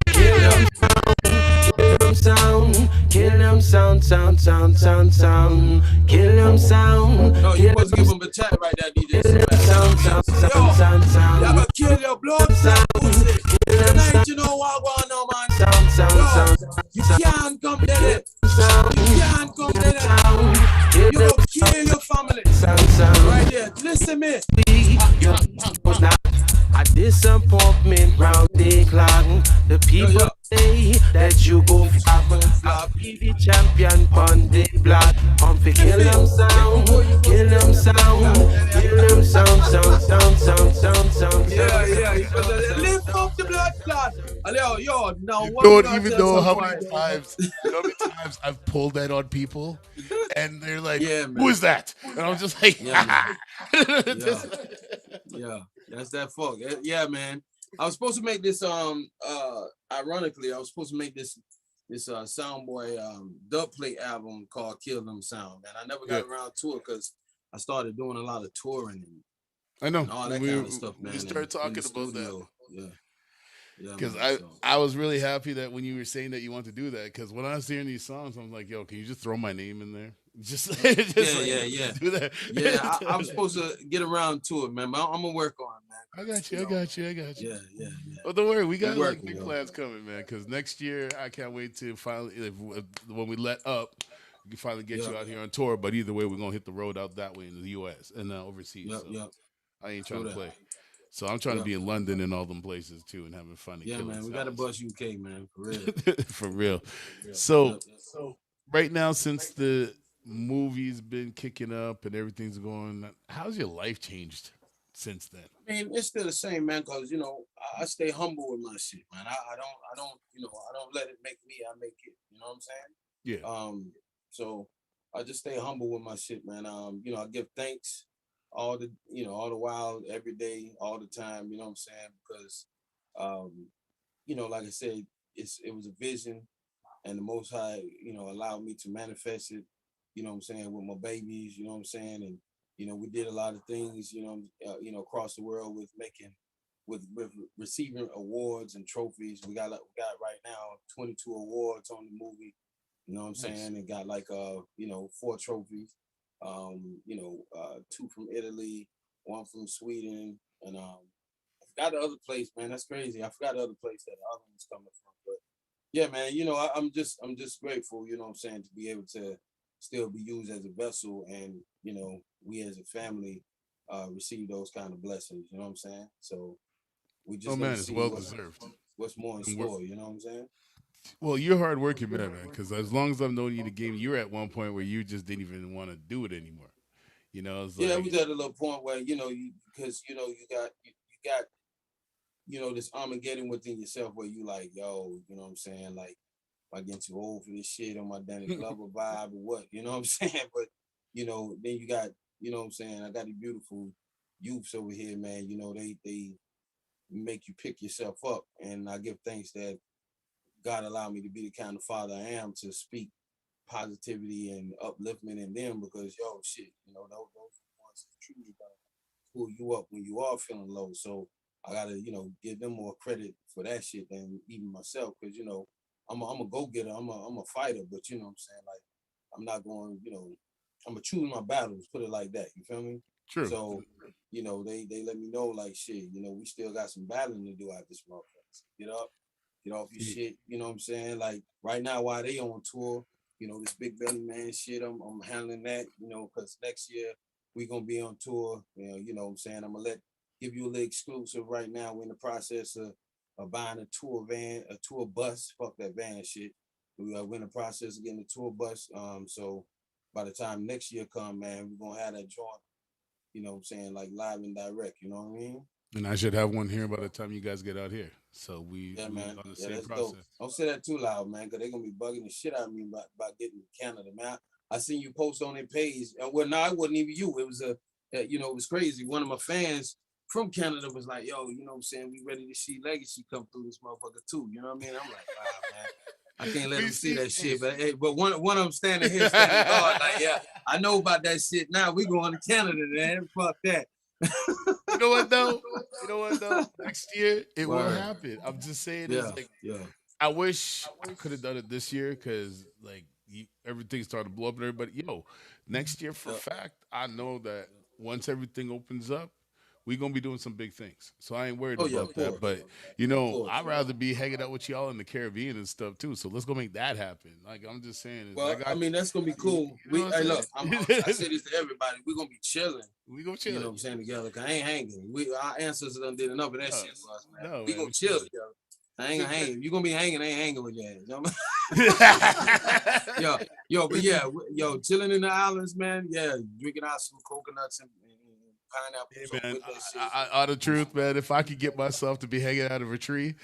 Speaker 3: Kill them sound. Kill them sound. Kill them sound. No, you supposed to give them a chat right there, DJ. Kill them sound. Y'all gonna kill your blood sound. Tonight, you know what going on, man. Sound. You can't come to it. You can't come to it. You gonna kill your family. Right there. Listen to me. A disappointment round the clock. The people say that you go flop. Be the champion on the block. Kill them sound. Kill them sound. Kill them sound. Yeah. Lift up the blood clot. Yo, now
Speaker 2: you don't even know how many times I've pulled that on people, and they're like, "Who is that?" And I'm just like,
Speaker 3: "Yeah, that's that fuck." Yeah, man. I was supposed to make this. Ironically, I was supposed to make this Soundboy dub plate album called "Kill Them Sound," and I never got around to it because I started doing a lot of touring and
Speaker 2: I know
Speaker 3: all that kind of stuff, man.
Speaker 2: We started talking about that.
Speaker 3: Yeah.
Speaker 2: Because I was really happy that when you were saying that you want to do that, because when I was hearing these songs, I'm like, yo, can you just throw my name in there? Just do that.
Speaker 3: Yeah, I was supposed to get around to it, man. I'm gonna work on it, man.
Speaker 2: I got you.
Speaker 3: Yeah.
Speaker 2: Well, don't worry, we got big plans coming, man. Because next year, I can't wait to finally, when we let up, we can finally get you out here on tour. But either way, we're gonna hit the road out that way in the U.S. and overseas. I ain't trying to play. So I'm trying to be in London and all them places too, and having fun.
Speaker 3: Yeah, man, we got to bust UK, man, for real.
Speaker 2: For real. So right now, since the movie's been kicking up and everything's going, how's your life changed since then?
Speaker 3: I mean, it's still the same, man. Cause I stay humble with my shit, man. I don't let it make me. I make it. You know what I'm saying?
Speaker 2: Yeah.
Speaker 3: So I just stay humble with my shit, man. I give thanks all the while, every day, all the time. You know what I'm saying? Because, um, like I said, it was a vision, and the Most High, allowed me to manifest it. You know what I'm saying, with my babies. You know what I'm saying, and we did a lot of things. Across the world with receiving awards and trophies. We got right now 22 awards on the movie. You know what I'm saying? And got like 4 trophies. Two from Italy, one from Sweden, and I forgot the other place, man. That's crazy. I forgot the other place that the other one's coming from. But yeah, man, I'm just grateful, you know what I'm saying, to be able to still be used as a vessel, and we as a family receive those kind of blessings, you know what I'm saying? So we
Speaker 2: Oh
Speaker 3: just got
Speaker 2: man,
Speaker 3: to
Speaker 2: it's
Speaker 3: see
Speaker 2: well deserved.
Speaker 3: what's more in
Speaker 2: And we're,
Speaker 3: store, you know what I'm saying?
Speaker 2: well, you're hardworking man. Because as long as I've known you in the game, you're at one point where you just didn't even want to do it anymore. It's
Speaker 3: Yeah,
Speaker 2: like
Speaker 3: we got a little point where because you got this Armageddon within yourself where you like, yo, you know what I'm saying? Like, am I getting too old for this shit? Am I Danny Glover vibe or what? You know what I'm saying? But, then you got, you know what I'm saying? I got the beautiful youths over here, man. They make you pick yourself up. And I give thanks that God allowed me to be the kind of father I am, to speak positivity and upliftment in them, because, yo, shit, those are the ones that truly gonna pull you up when you are feeling low. So I gotta, give them more credit for that shit than even myself, because I'm a go getter, I'm a fighter, but you know what I'm saying, like, I'm not going, I'm gonna choose my battles, put it like that. You feel me?
Speaker 2: true.
Speaker 3: So, they let me know, like, shit, we still got some battling to do out this motherfucker. So get up, get off your
Speaker 2: See,
Speaker 3: shit. You know what I'm saying? Like right now, while they on tour, this Big Belly Man shit, I'm handling that. Because next year we gonna be on tour. What I'm saying, I'm gonna give you a little exclusive right now. We're in the process of buying a tour van, a tour bus. Fuck that van shit. We're in the process of getting a tour bus. So by the time next year come, man, we're gonna have that joint. What I'm saying, like live and direct. You know what I mean?
Speaker 2: and I should have one here by the time you guys get out here. So we
Speaker 3: Yeah,
Speaker 2: we
Speaker 3: man.
Speaker 2: on the
Speaker 3: Yeah,
Speaker 2: same
Speaker 3: that's dope.
Speaker 2: process.
Speaker 3: Don't say that too loud, man, because they're gonna be bugging the shit out of me about getting to Canada, man. I seen you post on their page. Well, no, it wasn't even you. It was it was crazy. One of my fans from Canada was like, "Yo, you know what I'm saying? We ready to see Legacy come through this motherfucker too." You know what I mean? I'm like, "Wow, man." I can't let
Speaker 2: We
Speaker 3: them see
Speaker 2: see.
Speaker 3: that shit, but hey, but one of them standing here, standing guard, like, yeah, I know about that shit. Now we going to Canada, man. Fuck that.
Speaker 2: You know what though? You know what though? Next year it will
Speaker 3: Word.
Speaker 2: happen. I'm just saying,
Speaker 3: Yeah,
Speaker 2: it's like
Speaker 3: yeah,
Speaker 2: I wish I could have done it this year because like everything started to blow up and everybody. Next year for a
Speaker 3: yeah,
Speaker 2: fact, I know that once everything opens up, we gonna be doing some big things. So I ain't worried
Speaker 3: oh yeah,
Speaker 2: about
Speaker 3: of
Speaker 2: that.
Speaker 3: course,
Speaker 2: But
Speaker 3: of course.
Speaker 2: I'd rather be hanging out with y'all in the Caribbean and stuff too. So let's go make that happen. Like I'm just saying, is I
Speaker 3: Well, I
Speaker 2: got
Speaker 3: mean, that's gonna be
Speaker 2: you
Speaker 3: cool.
Speaker 2: know
Speaker 3: We,
Speaker 2: what
Speaker 3: hey,
Speaker 2: I'm
Speaker 3: look, I
Speaker 2: saying.
Speaker 3: say this to everybody. We're gonna be chilling.
Speaker 2: We go
Speaker 3: You know
Speaker 2: chilling.
Speaker 3: what I'm saying, together. 'Cause I ain't hanging. Our ancestors done did enough of that
Speaker 2: No,
Speaker 3: shit for us, man.
Speaker 2: no
Speaker 3: We
Speaker 2: man,
Speaker 3: gonna
Speaker 2: we
Speaker 3: chill
Speaker 2: chilling.
Speaker 3: together. I ain't
Speaker 2: So,
Speaker 3: gonna hang. If you gonna be hanging, I ain't hanging with your ass. You know what yo, but yeah, yo, chilling in the islands, man. Yeah, drinking out some coconuts and
Speaker 2: Hey
Speaker 3: pineapples
Speaker 2: man,
Speaker 3: with that shit.
Speaker 2: out of truth, man, if I could get myself to be hanging out of a tree,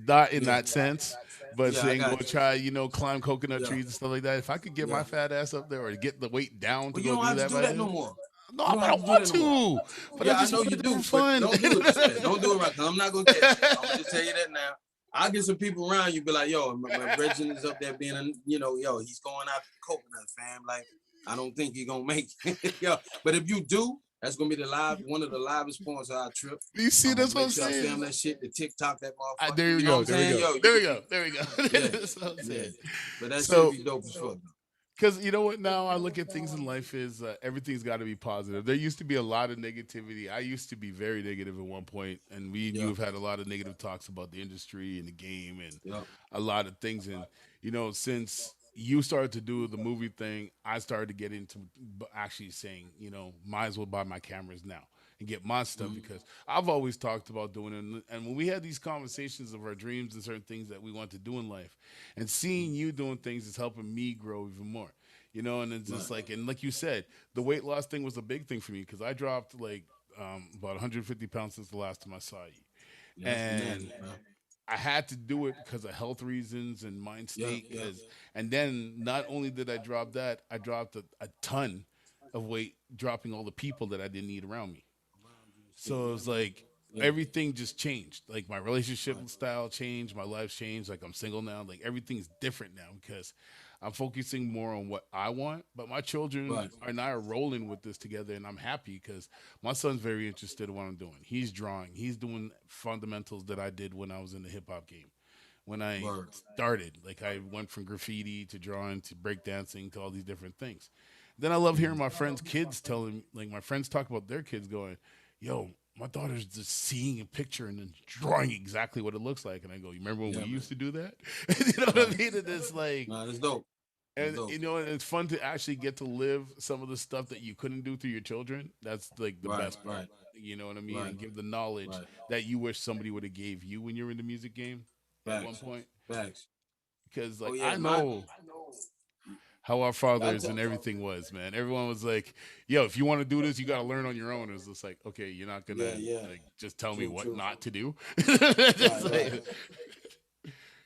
Speaker 2: not in
Speaker 3: Yeah,
Speaker 2: that sense, but
Speaker 3: yeah, I
Speaker 2: saying go
Speaker 3: got you.
Speaker 2: try, climb coconut
Speaker 3: Yeah,
Speaker 2: trees and stuff like that. If I could get my
Speaker 3: yeah.
Speaker 2: fat ass up there or get the weight down to
Speaker 3: Well, you
Speaker 2: go
Speaker 3: don't
Speaker 2: do
Speaker 3: have to
Speaker 2: that,
Speaker 3: do
Speaker 2: by
Speaker 3: that no
Speaker 2: then,
Speaker 3: more.
Speaker 2: no,
Speaker 3: You don't
Speaker 2: I
Speaker 3: have to
Speaker 2: don't
Speaker 3: do
Speaker 2: want
Speaker 3: that no more.
Speaker 2: to, but I
Speaker 3: Yeah, I
Speaker 2: just
Speaker 3: know
Speaker 2: want
Speaker 3: you
Speaker 2: to do
Speaker 3: do, but
Speaker 2: fun.
Speaker 3: don't do it this way. Don't do it right, because I'm not gonna catch you. I'm gonna just tell you that now. I'll get some people around you, be like, yo, my Reginald is up there being, yo, he's going after the coconut, fam. Like, I don't think he's gonna make it. Yo, but if you do, that's gonna be one of the livest points of our trip.
Speaker 2: You see,
Speaker 3: I'm gonna
Speaker 2: that's what I'm
Speaker 3: make sure I
Speaker 2: saying.
Speaker 3: film that shit, the TikTok, that motherfucker.
Speaker 2: There we
Speaker 3: You know what
Speaker 2: go.
Speaker 3: I'm
Speaker 2: There we
Speaker 3: saying?
Speaker 2: go.
Speaker 3: Yo, you
Speaker 2: There we
Speaker 3: could
Speaker 2: go.
Speaker 3: be,
Speaker 2: There we go.
Speaker 3: yeah,
Speaker 2: That's what I'm
Speaker 3: yeah.
Speaker 2: saying.
Speaker 3: But that should
Speaker 2: So
Speaker 3: be dope as fuck.
Speaker 2: because you know what, now I look at things in life is everything's got to be positive. There used to be a lot of negativity. I used to be very negative at one point, and we and you
Speaker 3: Yeah,
Speaker 2: have had a lot of negative talks about the industry and the game and
Speaker 3: yeah,
Speaker 2: a lot of things. And since you started to do the movie thing, I started to get into actually saying, might as well buy my cameras now and get my stuff
Speaker 3: mhm,
Speaker 2: because I've always talked about doing it. And when we had these conversations of our dreams and certain things that we want to do in life, and seeing you doing things is helping me grow even more. And it's
Speaker 3: right.
Speaker 2: just like you said, the weight loss thing was a big thing for me because I dropped like about 150 pounds since the last time I saw you.
Speaker 3: Yeah, that's
Speaker 2: And
Speaker 3: bananas, man.
Speaker 2: I had to do it because of health reasons and mind state. And then not only did I drop that, I dropped a ton of weight, dropping all the people that I didn't need around me. So it was like everything just changed. Like my relationship style changed, my life's changed. Like I'm single now. Like everything's different now because I'm focusing more on what I want. But my children and I are rolling with this together, and I'm happy because my son's very interested in what I'm doing. He's drawing. He's doing fundamentals that I did when I was in the hip hop game. When I started, like I went from graffiti to drawing to breakdancing to all these different things. Then I love hearing my friends' kids telling, like my friends talk about their kids going, yo, my daughter's just seeing a picture and then drawing exactly what it looks like. And I go, you remember when we used to do that? You know what I mean? And it's like,
Speaker 3: that's dope.
Speaker 2: And you know, it's fun to actually get to live some of the stuff that you couldn't do through your children. That's like the best part. You know what I mean? And give the knowledge that you wish somebody would have gave you when you were in the music game at one point. Because like I know how our fathers and everything was, man. Everyone was like, yo, if you want to do this, you got to learn on your own. It's just like, okay, you're not going to like, just tell me what not to do.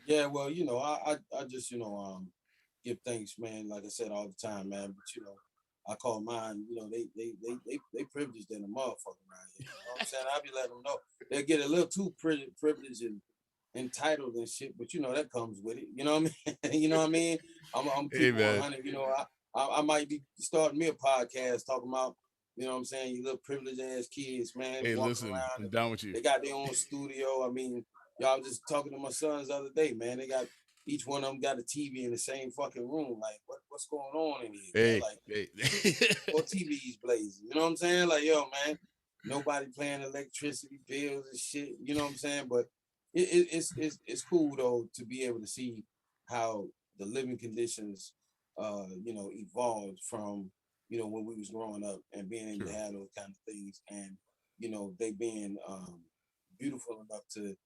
Speaker 3: Yeah, well, you know, I just, you know, give thanks, man, like I said all the time, man. But, you know, I call mine, you know, they privileged in a motherfucker around here. You know what I'm saying? I be letting them know. They get a little too privileged and entitled and shit, but you know that comes with it. You know what I mean? You know what I mean? I'm keeping 100. You know, I might be starting me a podcast talking about, you know what I'm saying, you little privileged ass kids, man.
Speaker 2: Hey, listen, I'm down with you.
Speaker 3: They got their own studio. I mean, y'all just talking to my sons the other day, man. They got each one of them got a TV in the same fucking room. Like, what's going on in here?
Speaker 2: Hey,
Speaker 3: like, or TVs blazing. You know what I'm saying? Like, yo, man, nobody paying electricity bills and shit. You know what I'm saying? But it's cool though to be able to see how the living conditions you know evolved from, you know, when we was growing up and being able to have those kind of things, and you know they being beautiful enough to,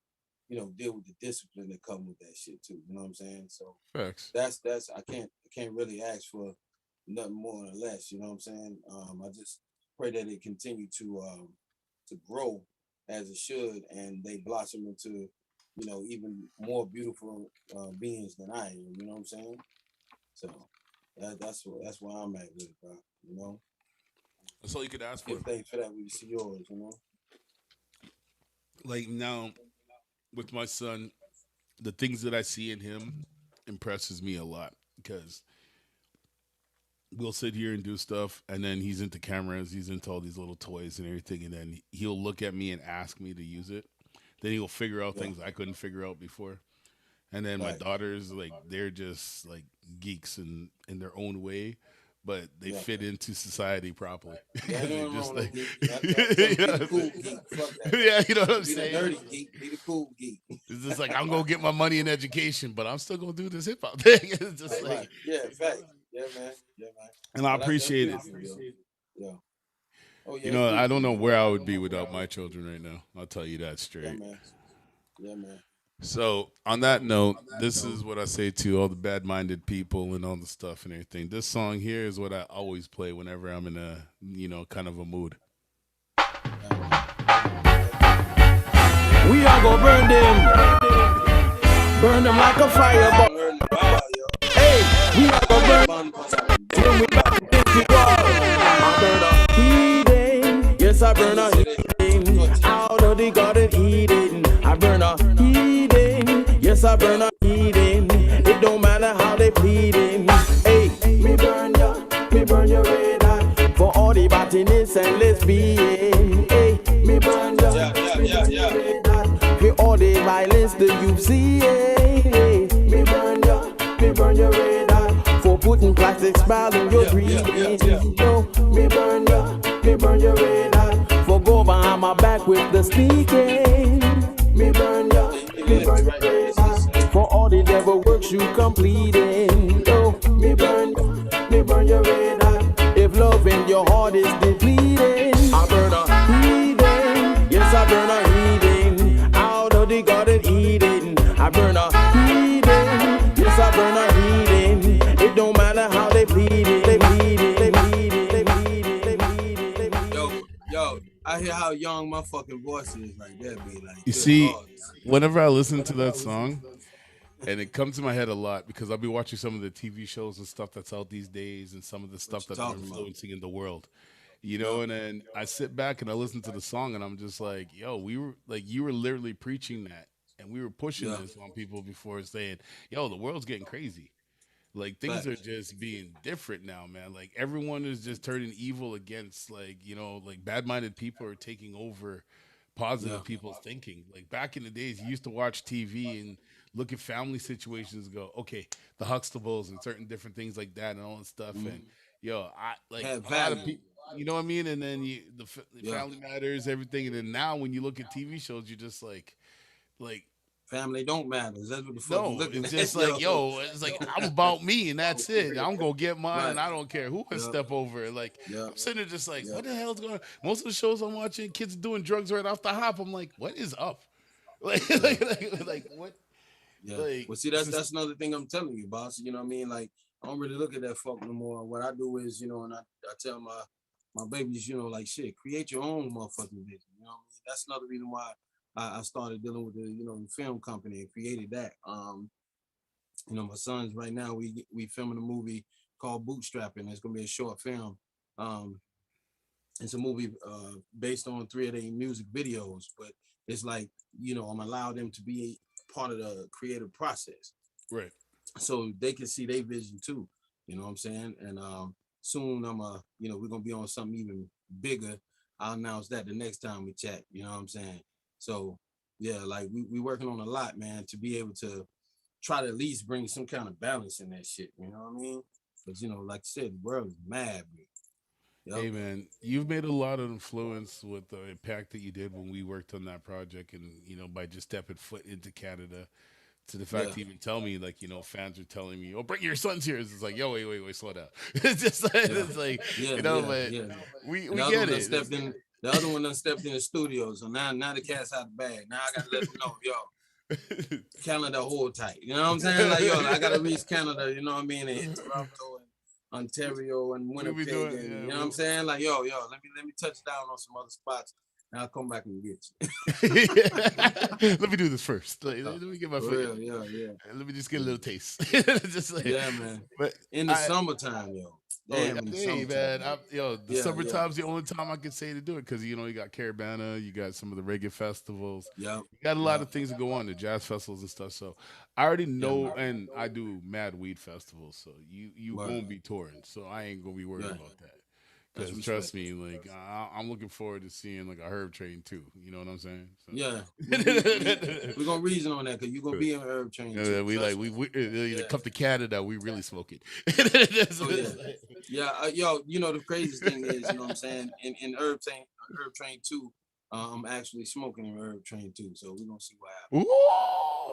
Speaker 3: you know, deal with the discipline that come with that shit too. You know what I'm saying? So that's I can't really ask for nothing more or less. You know what I'm saying? I just pray that it continue to grow as it should, and they blossom into, you know, even more beautiful beings than I am. You know what I'm saying? So that's where I'm at with it, bro. You know,
Speaker 2: that's all you could ask for.
Speaker 3: Thanks for that when you see yours. You know,
Speaker 2: like now with my son, the things that I see in him impresses me a lot because we'll sit here and do stuff, and then he's into cameras, he's into all these little toys and everything, and then he'll look at me and ask me to use it. Then he'll figure out things I couldn't figure out before. And then my daughters, like, they're just like geeks in their own way, but they fit into society properly.
Speaker 3: Yeah,
Speaker 2: just like,
Speaker 3: be the cool geek. Fuck that.
Speaker 2: Yeah, you know what I'm
Speaker 3: saying? Be the dirty geek, be the cool geek.
Speaker 2: It's just like, I'm gonna get my money in education, but I'm still gonna do this hip hop thing. It's just like,
Speaker 3: fact. Yeah, man.
Speaker 2: And I appreciate it.
Speaker 3: Yeah. Oh, yeah.
Speaker 2: You know, I don't know where I would be without my children right now. I'll tell you that straight.
Speaker 3: Yeah, man.
Speaker 2: So on that note, this is what I say to all the bad-minded people and all the stuff and everything. This song here is what I always play whenever I'm in a, you know, kind of a mood.
Speaker 5: We are gonna burn them like a fireball. Hey, we are gonna burn when we back against the wall. I burn a heathen, yes I burn a heathen. Out of the Garden Eden, I burn a heathen, yes I burn a heathen. It don't matter how they pleading. Hey, me burn your red eye for all the botanist and lesbian. Hey, me burn your red eye for all the violence that you see. Hey, me burn your red eye for putting plastic smile in your breathing. Yo, me burn your red eye for go behind my back with the speaking. Me burn your red eye for all the devil works you completing. Yo, me burn your red eye if love in your heart is depleting. I burn a heathen, yes I burn a heathen out of the Garden Eden. I burn a heathen, yes I burn a heathen. It don't matter how they bleed it, they bleed it, they bleed it, they bleed it, they bleed it, they bleed it.
Speaker 3: Yo, I hear how young my fucking voice is right there, be like,
Speaker 2: You
Speaker 3: good
Speaker 2: see,
Speaker 3: Lord.
Speaker 2: whenever I listen to that song, and it comes to my head a lot because I'll be watching some of the TV shows and stuff that's out these days, and some of the
Speaker 3: What
Speaker 2: stuff
Speaker 3: you
Speaker 2: that they're
Speaker 3: talking about?
Speaker 2: influencing in the world.
Speaker 3: Yup.
Speaker 2: And then I sit back and I listen to the song, and I'm just like, yo, we were like, you were literally preaching that, and we were pushing
Speaker 3: Yeah.
Speaker 2: this on people before, saying, yo, the world's getting crazy. Like things are
Speaker 3: Facts.
Speaker 2: just being different now, man. Like everyone is just turning evil against, like, like bad-minded people are taking over
Speaker 3: Yeah.
Speaker 2: positive people's thinking. Like back in the days, you used to watch TV and look at family situations and go, okay, the Huxtables and certain different things like that and all that stuff. And
Speaker 3: Mhm.
Speaker 2: I like
Speaker 3: Have
Speaker 2: a lot of
Speaker 3: value.
Speaker 2: people, you know what I mean? And then the
Speaker 3: Yeah.
Speaker 2: family matters, everything. And then now when you look at TV shows, you're just like
Speaker 3: Family don't matter. That's what the fuck you
Speaker 2: no,
Speaker 3: looking
Speaker 2: it's
Speaker 3: at,
Speaker 2: just like,
Speaker 3: yo.
Speaker 2: yo, it's like I'm about me and that's it. I'm gonna get mine
Speaker 3: Right.
Speaker 2: and I don't care who can
Speaker 3: Yeah.
Speaker 2: step over it. Like
Speaker 3: Yeah.
Speaker 2: I'm sitting there just like,
Speaker 3: Yeah.
Speaker 2: what the hell's going on? Most of the shows I'm watching, kids doing drugs right off the hop. I'm like, what is up? Like,
Speaker 3: Yeah.
Speaker 2: like what?
Speaker 3: Yeah.
Speaker 2: Like,
Speaker 3: Well, see,
Speaker 2: it's
Speaker 3: that's
Speaker 2: just
Speaker 3: another thing I'm telling you, boss. You know what I mean? Like, I don't really look at that fuck no more. What I do is, and I tell my babies, like shit, create your own motherfucking vision. You know what I mean? That's another reason why I started dealing with the film company and created that. My sons right now we filming a movie called Bootstrapping. It's gonna be a short film. Um, it's a movie based on three of their music videos, but it's like, I'm allowed them to be part of the creative process
Speaker 2: right.
Speaker 3: so they can see their vision too. You know what I'm saying? And soon we're gonna be on something even bigger. I'll announce that the next time we chat. You know what I'm saying? So yeah, like we working on a lot, man, to be able to try to at least bring some kind of balance in that shit. You know what I mean? Because like I said, the world is mad, bro. Yep.
Speaker 2: Hey man, you've made a lot of influence with the impact that you did when we worked on that project, and by just stepping foot into Canada, to the fact
Speaker 3: Yeah.
Speaker 2: to even tell me, like, fans are telling me, "Oh, bring your sons here." It's like, yo, wait, slow down. It's just like,
Speaker 3: Yeah.
Speaker 2: it's like,
Speaker 3: Yeah.
Speaker 2: but
Speaker 3: Yeah.
Speaker 2: we
Speaker 3: And
Speaker 2: we get it.
Speaker 3: the other one done stepped in the studio. So now the cat's out the bag. Now I gotta let them know, yo, Canada hold tight. You know what I'm saying? Like, yo, I gotta reach Canada, you know what I mean, and hit Toronto and Ontario and
Speaker 2: We be
Speaker 3: Winnipeg,
Speaker 2: doing,
Speaker 3: and you
Speaker 2: yeah.
Speaker 3: know what I'm saying? Like, yo, let me touch down on some other spots. And I'll come back and get you.
Speaker 2: Let me do this first. Like, let me get my
Speaker 3: For
Speaker 2: foot.
Speaker 3: real, yeah.
Speaker 2: Let me just get a little taste. Just like,
Speaker 3: Yeah, man.
Speaker 2: but
Speaker 3: In the
Speaker 2: I,
Speaker 3: summertime, yo. Damn, in the
Speaker 2: hey man,
Speaker 3: summertime.
Speaker 2: the
Speaker 3: Yeah,
Speaker 2: summertime's the only time I can say to do it because you got Caravana, you got some of the reggae festivals,
Speaker 3: yeah.
Speaker 2: you got a lot
Speaker 3: Yeah.
Speaker 2: of things that go on, the jazz festivals and stuff. So I already
Speaker 3: Yeah,
Speaker 2: know,
Speaker 3: man.
Speaker 2: and I do mad weed festivals, so you
Speaker 3: Word.
Speaker 2: won't be touring, so I ain't gonna be worried
Speaker 3: Yeah.
Speaker 2: about that.
Speaker 3: That's
Speaker 2: Because
Speaker 3: respect.
Speaker 2: trust me, like I'm looking forward to seeing like a herb train too. You know what I'm saying? So.
Speaker 3: Yeah. We're gonna reason on that because you're gonna be in herb train
Speaker 2: Yeah,
Speaker 3: too.
Speaker 2: we
Speaker 3: Trust
Speaker 2: like
Speaker 3: me.
Speaker 2: we
Speaker 3: Yeah.
Speaker 2: come to Canada, we really smoke it.
Speaker 3: Oh yeah. Yeah, yo, the craziest thing is, you know what I'm saying? In Herb Train 2, I'm actually smoking in Herb Train 2. So we're gonna see what happens.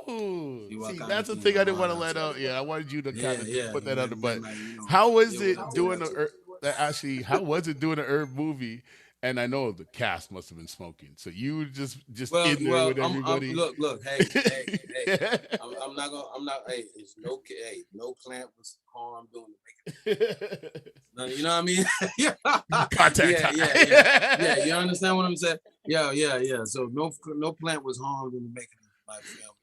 Speaker 2: Ooh,
Speaker 3: See what
Speaker 2: see,
Speaker 3: kind
Speaker 2: that's
Speaker 3: of
Speaker 2: the
Speaker 3: things
Speaker 2: thing I
Speaker 3: come
Speaker 2: didn't want
Speaker 3: out
Speaker 2: to
Speaker 3: out
Speaker 2: let
Speaker 3: there.
Speaker 2: out. Yeah, I wanted you to kind
Speaker 3: Yeah,
Speaker 2: of
Speaker 3: yeah.
Speaker 2: put that under. But
Speaker 3: Like,
Speaker 2: how was
Speaker 3: deal with
Speaker 2: it
Speaker 3: that
Speaker 2: doing
Speaker 3: too.
Speaker 2: actually? How was it doing an herb movie? And I know the cast must have been smoking. So you were just in there
Speaker 3: Well,
Speaker 2: with
Speaker 3: I'm
Speaker 2: everybody.
Speaker 3: look, hey. I'm not. Hey, it's no plant was harmed doing it. You know what I mean? Yeah,
Speaker 2: Contact
Speaker 3: yeah,
Speaker 2: high.
Speaker 3: yeah, yeah, yeah. You understand what I'm saying? Yeah. So no plant was harmed in the making of my film.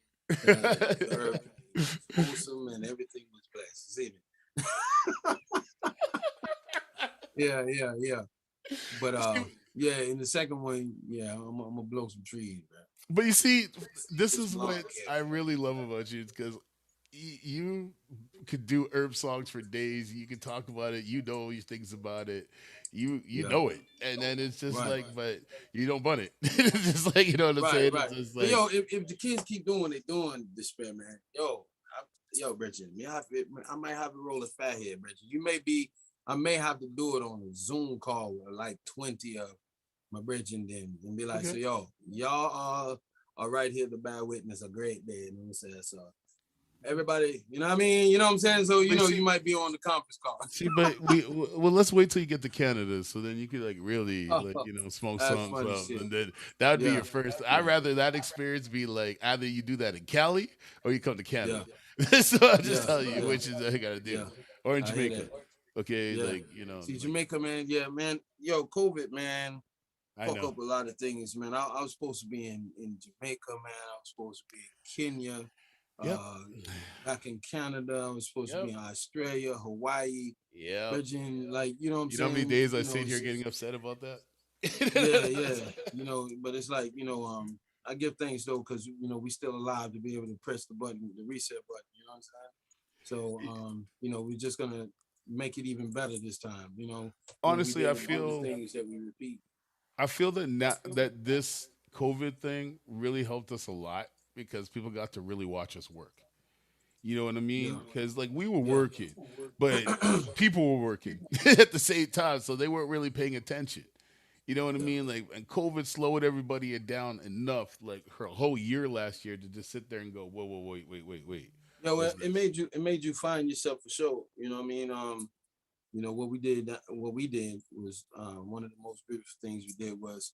Speaker 3: The herb was wholesome and everything was blessed. See me? Yeah. But yeah, in the second one, yeah, I'm gonna blow some trees, man.
Speaker 2: But you see, this
Speaker 3: It's
Speaker 2: is
Speaker 3: long
Speaker 2: what I
Speaker 3: hair.
Speaker 2: really love about you because you could do herb songs for days. You can talk about it. You know these things about it. You
Speaker 3: Yeah,
Speaker 2: know it, and then it's just
Speaker 3: right.
Speaker 2: like, but you don't bun it. It's just like you know what I'm saying. It's
Speaker 3: Right.
Speaker 2: just
Speaker 3: But
Speaker 2: like
Speaker 3: yo, if the kids keep doing what they doing, Disspare, man, yo, Bridget, I might have to roll a fat head, Bridget. I may have to do it on a Zoom call with like 20 of my Bridget and be like,
Speaker 2: okay.
Speaker 3: so yo, y'all are right here to bear witness a great day. You know what I'm saying? So everybody, you know what I mean? You know what I'm saying? So,
Speaker 2: But
Speaker 3: you might be on the conference call.
Speaker 2: see, but well, let's wait till you get to Canada, so then you could like really like smoke
Speaker 3: That's
Speaker 2: songs
Speaker 3: funny
Speaker 2: up,
Speaker 3: shit.
Speaker 2: and then that would be
Speaker 3: Yeah.
Speaker 2: your first. I'd rather that experience be like either you do that in Cali or you come to
Speaker 3: Yeah.
Speaker 2: Canada. So I'll just
Speaker 3: Yeah.
Speaker 2: tell you
Speaker 3: Yeah.
Speaker 2: which is I gotta do,
Speaker 3: Yeah.
Speaker 2: or in
Speaker 3: I hear
Speaker 2: Jamaica.
Speaker 3: that.
Speaker 2: Okay,
Speaker 3: Yeah.
Speaker 2: like
Speaker 3: See,
Speaker 2: like
Speaker 3: Jamaica, man. Yeah, man. Yo, COVID, man.
Speaker 2: I
Speaker 3: fuck
Speaker 2: know.
Speaker 3: up a lot of things, man. I was supposed to be in Jamaica, man. I was supposed to be in Kenya,
Speaker 2: Yep.
Speaker 3: uh, back in Canada. I was supposed to
Speaker 2: Yep.
Speaker 3: be in Australia, Hawaii,
Speaker 2: Yep.
Speaker 3: Virgin. Like, you know what I'm
Speaker 2: You know how many
Speaker 3: saying?
Speaker 2: days I
Speaker 3: You know,
Speaker 2: sit here getting upset about that?
Speaker 3: yeah, yeah. You know, but it's like, I give thanks though, because we still alive to be able to press the button, the reset button. You know what I'm saying? So, we're just gonna make it even better this time. We
Speaker 2: Honestly,
Speaker 3: didn't do the things that we repeat.
Speaker 2: I feel that that this COVID thing really helped us a lot because people got to really watch us work. You know what I
Speaker 3: Yeah,
Speaker 2: mean? Because like we were
Speaker 3: yeah.
Speaker 2: working, but people were working at the same time, so they weren't really paying attention. You know what I mean? Like, and COVID slowed everybody down enough, like her whole year last year, to just sit there and go, whoa, whoa, wait.
Speaker 3: It,
Speaker 2: What's
Speaker 3: it
Speaker 2: this?
Speaker 3: made you find yourself for sure. You know what I mean? What we did was one of the most beautiful things we did was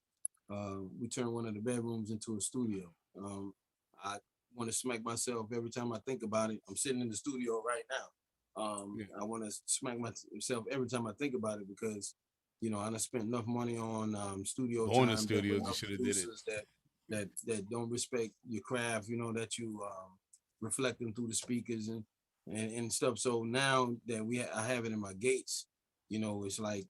Speaker 3: we turned one of the bedrooms into a studio. I want to smack myself every time I think about it. I'm sitting in the studio right now.
Speaker 2: Yeah.
Speaker 3: I want to smack myself every time I think about it because I done spent enough money on studio
Speaker 2: Bonus
Speaker 3: time, dealt with
Speaker 2: studios, you
Speaker 3: enough
Speaker 2: should have did it.
Speaker 3: producers that don't respect your craft. That you reflecting through the speakers and stuff. So now that I have it in my gates, it's like,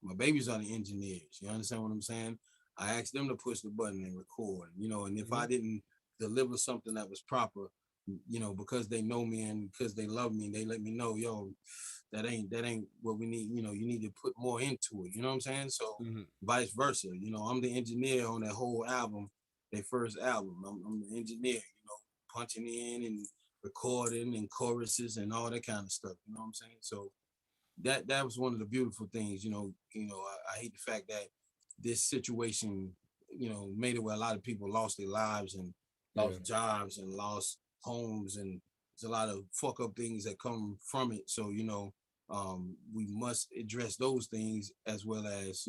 Speaker 3: my babies are the engineers. You understand what I'm saying? I asked them to push the button and record, and if I
Speaker 2: Mhm.
Speaker 3: didn't deliver something that was proper, because they know me and because they love me, they let me know, yo, that ain't what we need. You need to put more into it. You know what I'm saying? So
Speaker 2: Mhm.
Speaker 3: vice versa. I'm the engineer on that whole album, their first album. I'm the engineer, punching in and recording and choruses and all that kind of stuff. You know what I'm saying? So that was one of the beautiful things. I hate the fact that this situation, made it where a lot of people lost their lives and
Speaker 2: Yeah.
Speaker 3: lost jobs and lost homes, and there's a lot of fuck up things that come from it. So we must address those things as well as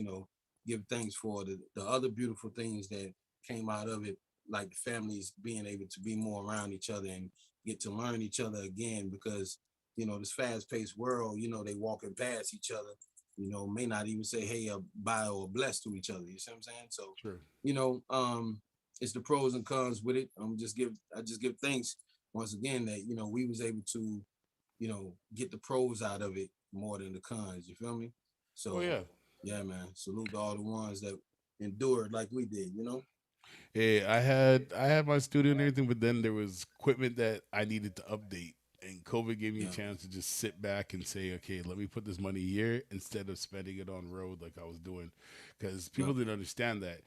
Speaker 3: give thanks for the other beautiful things that came out of it, like the families being able to be more around each other and get to learn each other again, because this fast-paced world, they walking past each other, may not even say hey or bye or bless to each other. You see what I'm saying? So,
Speaker 2: Sure.
Speaker 3: you know, um, it's the pros and cons with it. I just give thanks once again that we was able to, get the pros out of it more than the cons. You feel me?
Speaker 2: Oh
Speaker 3: So
Speaker 2: yeah.
Speaker 3: yeah, man. Salute to all the ones that endured like we did.
Speaker 2: Hey, I had my studio and everything, but then there was equipment that I needed to update. And COVID gave me a
Speaker 3: Yeah.
Speaker 2: chance to just sit back and say, okay, let me put this money here instead of spending it on road like I was doing. Because
Speaker 3: Yep.
Speaker 2: people didn't understand that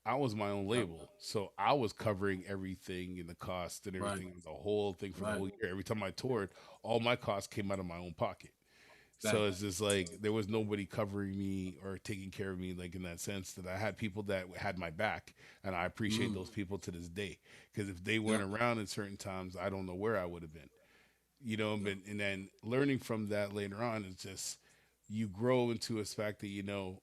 Speaker 2: I was my own
Speaker 3: Yep.
Speaker 2: label. So I was covering everything and the cost and
Speaker 3: Right.
Speaker 2: everything, the whole thing for the
Speaker 3: Right.
Speaker 2: whole year. Every time I toured, all my costs came out of my own pocket. So it's
Speaker 3: Facts.
Speaker 2: just like there was nobody covering me or taking care of me, like in that sense that I had people that had my back, and I appreciate
Speaker 3: Mm.
Speaker 2: those people to this day. Because if they weren't
Speaker 3: Yep.
Speaker 2: around at certain times, I don't know where I would have been.
Speaker 3: Yep.
Speaker 2: But and then learning from that later on is just you grow into a fact that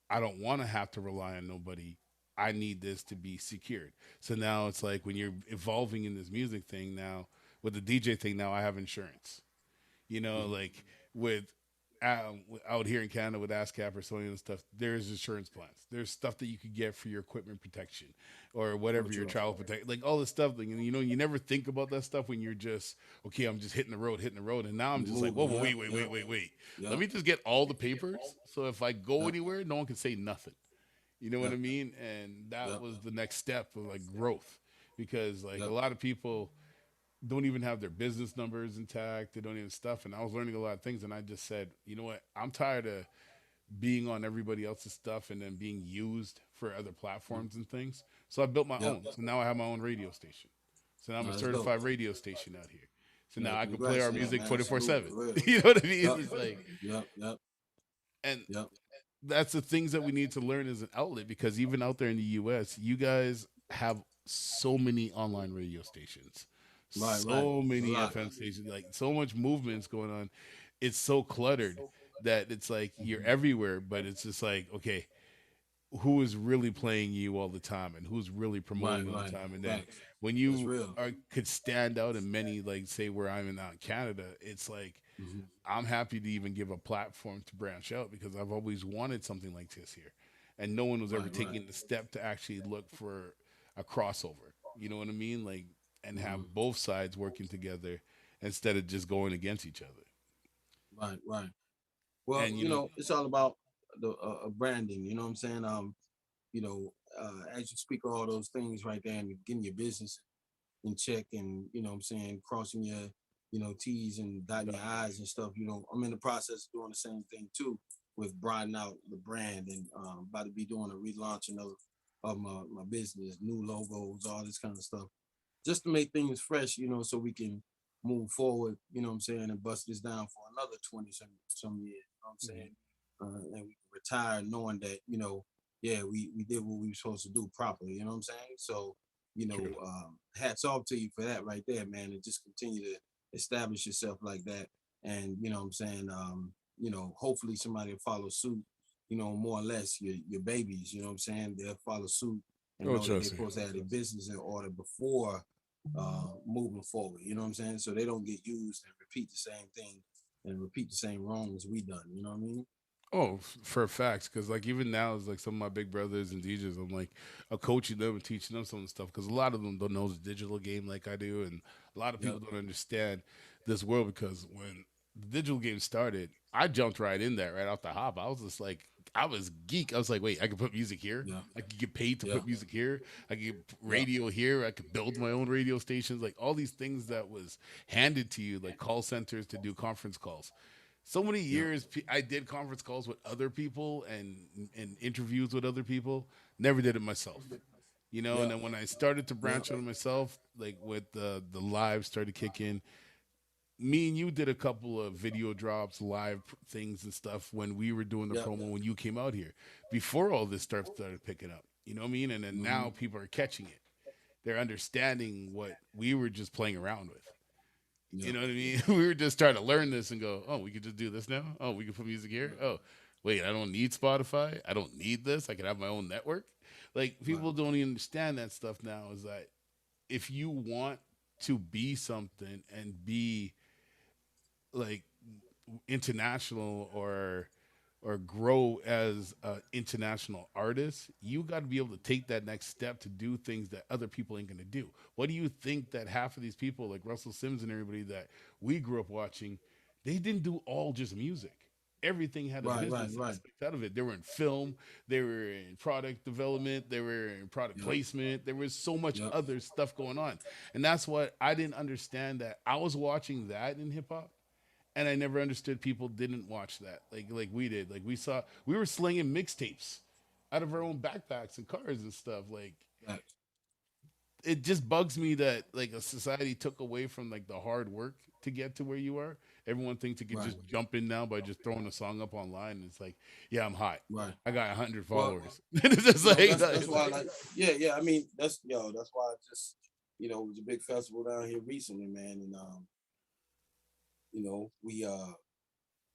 Speaker 2: I don't want to have to rely on nobody. I need this to be secured. So now it's like when you're evolving in this music thing now with the DJ thing. Now I have insurance.
Speaker 3: Mhm.
Speaker 2: Like with out here in Canada with ASCAP or Sony and stuff, there's insurance plans. There's stuff that you could get for your equipment protection or
Speaker 3: So
Speaker 2: whatever your
Speaker 3: true.
Speaker 2: travel protection, like all this stuff. Like, you never think about that stuff when you're just okay. I'm just hitting the road, and now I'm
Speaker 3: You
Speaker 2: just like, whoa,
Speaker 3: moving.
Speaker 2: whoa,
Speaker 3: Yep.
Speaker 2: wait.
Speaker 3: Yep.
Speaker 2: Let
Speaker 3: Yep.
Speaker 2: me just get all the papers, so if I go
Speaker 3: Yep.
Speaker 2: anywhere, no one can say nothing. You know what I
Speaker 3: Yep.
Speaker 2: mean? And that
Speaker 3: Yep.
Speaker 2: was the next step of like growth, because like a
Speaker 3: Yep.
Speaker 2: lot of people don't even have their business numbers intact. They don't even stuff. And I was learning a lot of things. And I just said, you know what? I'm tired of being on everybody else's stuff and then being used for other
Speaker 3: Mm.
Speaker 2: platforms and things. So I built my
Speaker 3: Yep.
Speaker 2: own. So now I have my own radio station. So now I'm
Speaker 3: No,
Speaker 2: a
Speaker 3: that's dope.
Speaker 2: certified radio station out here. So
Speaker 3: Yeah.
Speaker 2: now I can play
Speaker 3: Congrats
Speaker 2: our
Speaker 3: to that,
Speaker 2: music
Speaker 3: man. Salute
Speaker 2: 24/7.
Speaker 3: for real.
Speaker 2: You know what I mean?
Speaker 3: Yep.
Speaker 2: It's like,
Speaker 3: Yep. Yep.
Speaker 2: and
Speaker 3: Yep.
Speaker 2: that's the things that we need to learn as an outlet, because even out there in the US, you guys have so many online radio stations,
Speaker 3: Right. Right.
Speaker 2: so
Speaker 3: It's a
Speaker 2: many
Speaker 3: lot.
Speaker 2: FM stations, like so much movements going on. It's so cluttered that it's like you're
Speaker 3: Mhm.
Speaker 2: everywhere, but it's just like, okay, who is really playing you all the time and who's really
Speaker 3: Right.
Speaker 2: promoting all the
Speaker 3: Right.
Speaker 2: time? And then
Speaker 3: Facts.
Speaker 2: when
Speaker 3: That's
Speaker 2: you
Speaker 3: real.
Speaker 2: could stand out in many, like say where I'm in out in Canada, it's like
Speaker 3: Hmm.
Speaker 2: I'm happy to even give a platform to branch out because I've always wanted something like this here. and no one was ever
Speaker 3: Right, right.
Speaker 2: taking the step to actually look for a crossover. You know what I mean? Like, and
Speaker 3: Hmm.
Speaker 2: have both sides working together instead of just going against each other.
Speaker 3: Right, right. Well,
Speaker 2: And you know,
Speaker 3: it's all about the branding. You know what I'm saying? As you speak all those things right there and getting your business in check, and you know what I'm saying, crossing your T's and dotting your I's and stuff. I'm in the process of doing the same thing too, with broadening out the brand, and about to be doing a relaunching of my business, new logos, all this kind of stuff, just to make things fresh, so we can move forward, you know what I'm saying, and bust this down for another 20 some years, you know what I'm saying? And we can retire knowing that, yeah, we did what we were supposed to do properly, you know what I'm saying? So,
Speaker 2: true.
Speaker 3: hats off to you for that right there, man, and just continue to establish yourself like that. And, you know what I'm saying? Hopefully somebody will follow suit, more or less your babies, you know what I'm saying? They'll follow suit and
Speaker 2: Oh,
Speaker 3: know that they're
Speaker 2: trust me.
Speaker 3: supposed to have their business in order before moving forward. You know what I'm saying? So they don't get used and repeat the same thing and repeat the same wrongs we done. You know what I mean?
Speaker 2: Oh, for facts, because like even now, it's like some of my big brothers and DJs. I'm like, I'm coaching them and teaching them some of the stuff because a lot of them don't know the digital game like I do, and a lot of
Speaker 3: Yep.
Speaker 2: people don't understand this world because when the digital game started, I jumped right in there right off the hop. I was just like, I was geek. I was like, wait, I can put music here.
Speaker 3: Yeah.
Speaker 2: I could get paid to
Speaker 3: Yeah.
Speaker 2: put music here. I could get
Speaker 3: Yeah.
Speaker 2: radio here. I could build my own radio stations. Like all these things that was handed to you, like call centers to do conference calls. So many
Speaker 3: Yeah.
Speaker 2: years I did conference calls with other people and interviews with other people. Never did it myself, you know.
Speaker 3: Yeah.
Speaker 2: And then when I started to
Speaker 3: Yeah.
Speaker 2: branch out on myself, like with the live started to kick in. Me and you did a couple of video drops, live things and stuff when we were doing the
Speaker 3: Yeah.
Speaker 2: promo when you came out here. Before all this stuff started picking up, you know what I mean? And then
Speaker 3: Hmm.
Speaker 2: now people are catching it. They're understanding what we were just playing around with.
Speaker 3: Yeah.
Speaker 2: You know what I mean? We were just trying to learn this and go, oh, we could just do this now. Oh, we can put music here. Oh, wait, I don't need Spotify. I don't need this. I can have my own network. Like
Speaker 3: Right.
Speaker 2: people don't even understand that stuff now. Is that if you want to be something and be like international or grow as an international artist, you got to be able to take that next step to do things that other people ain't going to do. What do you think that half of these people, like Russell Sims and everybody that we grew up watching, they didn't do all just music? Everything had a
Speaker 3: Right. Right.
Speaker 2: business
Speaker 3: Right.
Speaker 2: aspect out of it. They were in film, they were in product development, they were in product
Speaker 3: Yep.
Speaker 2: placement. There was so much
Speaker 3: Yep.
Speaker 2: other stuff going on. And that's what I didn't understand, that I was watching that in hip hop and I never understood people didn't watch that like we did. Like we were slinging mixtapes out of our own backpacks and cars and stuff. Like
Speaker 3: Right.
Speaker 2: it just bugs me that like a society took away from like the hard work to get to where you are. Everyone thinks you can
Speaker 3: Right.
Speaker 2: just jump in now by just throwing a song up online. And it's like, yeah, I'm hot.
Speaker 3: Right.
Speaker 2: I got 100
Speaker 3: Well,
Speaker 2: followers. It's just like,
Speaker 3: that's why I like. Yeah. Yeah. I mean, that's why I just it was a big festival down here recently, man, and we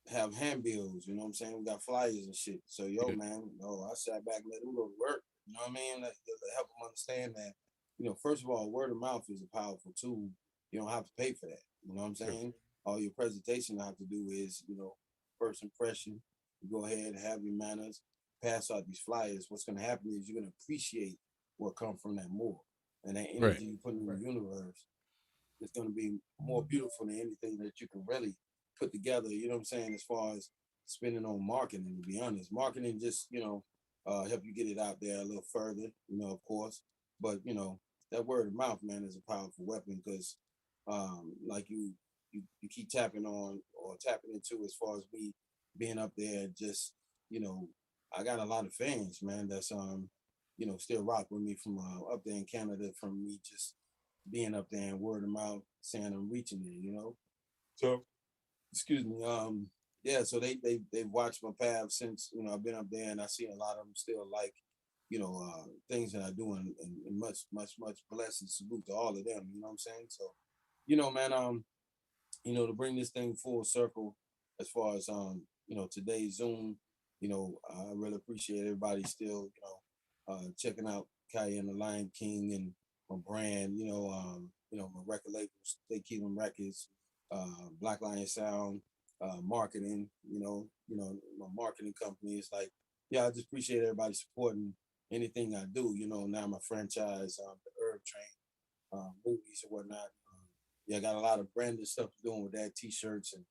Speaker 3: have handbills, you know what I'm saying? We got flyers and shit. So yo,
Speaker 2: yeah,
Speaker 3: man, I sat back and let them go to work. You know what I mean? To help them understand that, first of all, word of mouth is a powerful tool. You don't have to pay for that. You know what I'm
Speaker 2: true.
Speaker 3: saying? All your presentation have to do is, first impression. You go ahead and have your manners, pass out these flyers. What's gonna happen is you're gonna appreciate what comes from that more. And that
Speaker 2: Right.
Speaker 3: energy you put in the universe is going to be more beautiful than anything that you can really put together. You know what I'm saying? As far as spending on marketing, to be honest, marketing just help you get it out there a little further. Of course, but that word of mouth, man, is a powerful weapon because, like you keep tapping on or tapping into as far as me being up there, just you know, I got a lot of fans, man. That's still rock with me from up there in Canada, from me just being up there and word of mouth saying I'm reaching there. So excuse me. Yeah, so they've watched my path since I've been up there, and I see a lot of them still like things that I do, and much blessed salute to all of them. You know what I'm saying? So, man, to bring this thing full circle as far as today's Zoom, I really appreciate everybody still, checking out Cayenne the Lion King and my brand, my record labels, they keep them records, Black Lion Sound, marketing, my marketing company is like yeah, I just appreciate everybody supporting anything I do. You know, now my franchise, the Herb Train, movies and whatnot. Yeah, I got a lot of branded stuff doing with that, t-shirts and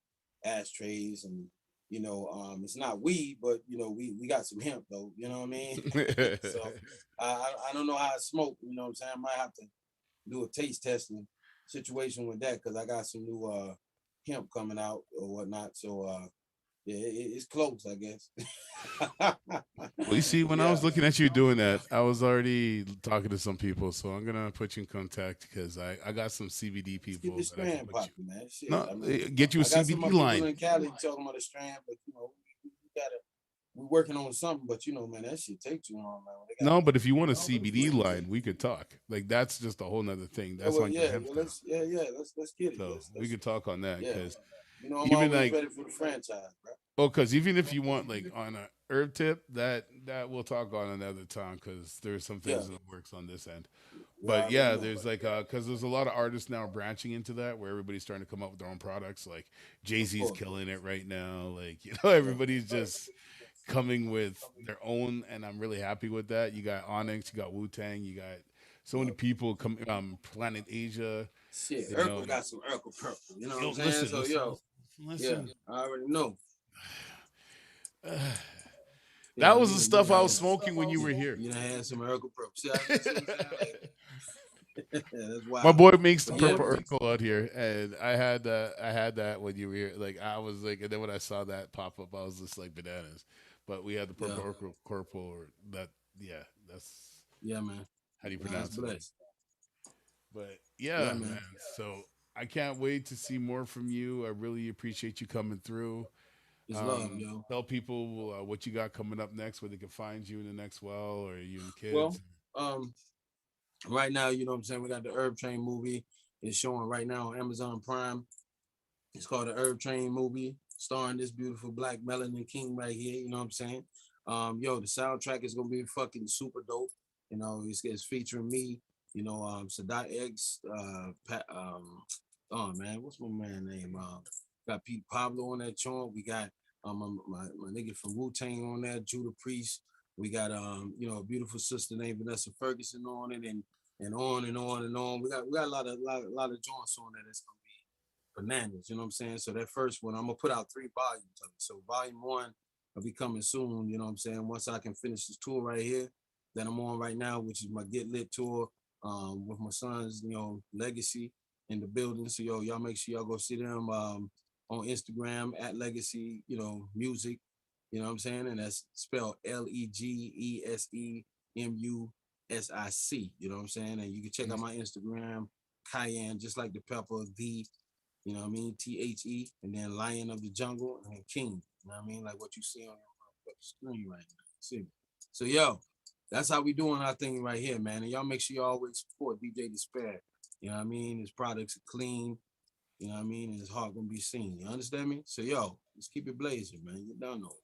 Speaker 3: ashtrays and it's not weed, but we got some hemp though, you know what I mean? So I don't know how I smoke, you know what I'm saying? I might have to do a taste testing situation with that because I got some new hemp coming out or whatnot. So yeah, it's close, I guess.
Speaker 2: Well, you see, when I
Speaker 3: Yeah.
Speaker 2: was looking at you doing that, I was already talking to some people, so I'm gonna put you in contact because I got some CBD
Speaker 3: Let's keep
Speaker 2: people
Speaker 3: this
Speaker 2: that I can
Speaker 3: strand
Speaker 2: put you.
Speaker 3: popping, man. Shit.
Speaker 2: No,
Speaker 3: I mean,
Speaker 2: get you a
Speaker 3: I got some
Speaker 2: CBD
Speaker 3: of my people
Speaker 2: line.
Speaker 3: in Cali talking about the strand, but we gotta we're working on something, but man, that shit take too long, man. They got
Speaker 2: No, but if you want a
Speaker 3: all those
Speaker 2: CBD
Speaker 3: things.
Speaker 2: line, we could talk. Like that's just a whole nother thing.
Speaker 3: Yeah,
Speaker 2: That's
Speaker 3: well,
Speaker 2: on your
Speaker 3: yeah,
Speaker 2: hemp
Speaker 3: well,
Speaker 2: stuff.
Speaker 3: let's get it.
Speaker 2: So we could talk on that
Speaker 3: Yeah.
Speaker 2: because
Speaker 3: I'm
Speaker 2: even
Speaker 3: always
Speaker 2: like,
Speaker 3: ready for the franchise, bro.
Speaker 2: oh, because even if you want like on a herb tip, that we'll talk on another time because there's some
Speaker 3: Yeah,
Speaker 2: things in the works on this end.
Speaker 3: yeah, I
Speaker 2: But
Speaker 3: already
Speaker 2: yeah,
Speaker 3: know.
Speaker 2: there's like because there's a lot of artists now branching into that where everybody's starting to come up with their own products. Like Jay
Speaker 3: Of
Speaker 2: Z's
Speaker 3: course.
Speaker 2: killing it right now. Like
Speaker 3: Yeah.
Speaker 2: everybody's just coming with their own, and I'm really happy with that. You got Onyx, you got Wu Tang, you got so many
Speaker 3: Yeah.
Speaker 2: people come Planet Asia.
Speaker 3: Shit,
Speaker 2: You know,
Speaker 3: Urkel got some Urkel purple. You know what
Speaker 2: yo,
Speaker 3: I'm saying?
Speaker 2: listen,
Speaker 3: So
Speaker 2: listen,
Speaker 3: yeah,
Speaker 2: listen.
Speaker 3: I already know. Yeah,
Speaker 2: That
Speaker 3: I
Speaker 2: was the
Speaker 3: mean, you
Speaker 2: stuff I was
Speaker 3: had
Speaker 2: smoking when you were here.
Speaker 3: you done had some Urkel purple. See, see what I'm saying? Like, that's
Speaker 2: My
Speaker 3: wild.
Speaker 2: boy makes the
Speaker 3: But yeah,
Speaker 2: purple Urkel out here, and I had that when you were here. Like I was like, and then when I saw that pop up, I was just like bananas. But we had the
Speaker 3: yeah,
Speaker 2: purple Urkel corporal, or that, yeah, that's
Speaker 3: yeah, man.
Speaker 2: how do you
Speaker 3: God's
Speaker 2: pronounce it?
Speaker 3: blessed.
Speaker 2: But
Speaker 3: Yeah,
Speaker 2: yeah,
Speaker 3: man.
Speaker 2: man. So I can't wait to see more from you. I really appreciate you coming through.
Speaker 3: It's love, yo.
Speaker 2: Tell people what you got coming up next, where they can find you in the next well, or you and the
Speaker 3: Well,
Speaker 2: kids.
Speaker 3: um, right now, you know what I'm saying? We got the Herb Train movie. It's showing right now on Amazon Prime. It's called the Herb Train movie, starring this beautiful black melanin king right here. You know what I'm saying? Yo, the soundtrack is gonna be fucking super dope. You know, it's featuring me. Sadat X. Oh man, what's my man name? Got Pete Pablo on that joint. We got my nigga from Wu Tang on that, Judah Priest. We got a beautiful sister named Vanessa Ferguson on it, and on and on and on. We got a lot of joints on there that's gonna be bananas, you know what I'm saying? So that first one, I'm gonna put out 3 volumes of it. So volume 1 will be coming soon, you know what I'm saying? Once I can finish this tour right here that I'm on right now, which is my Get Lit tour, with my sons, Legacy in the building. So y'all make sure y'all go see them on Instagram at Legacy, music, you know what I'm saying? And that's spelled LEGESEMUSIC, you know what I'm saying? And you can check out my Instagram, Cayenne, just like the pepper, you know what I mean? THE, and then Lion of the Jungle, and then King. You know what I mean? Like what you see on your screen right now. See? So, that's how we doing our thing right here, man. And y'all make sure you always support DJ Disspare. You know what I mean? His products are clean. You know what I mean? And his heart gonna be seen. You understand me? So, let's keep it blazing, man. You don't know.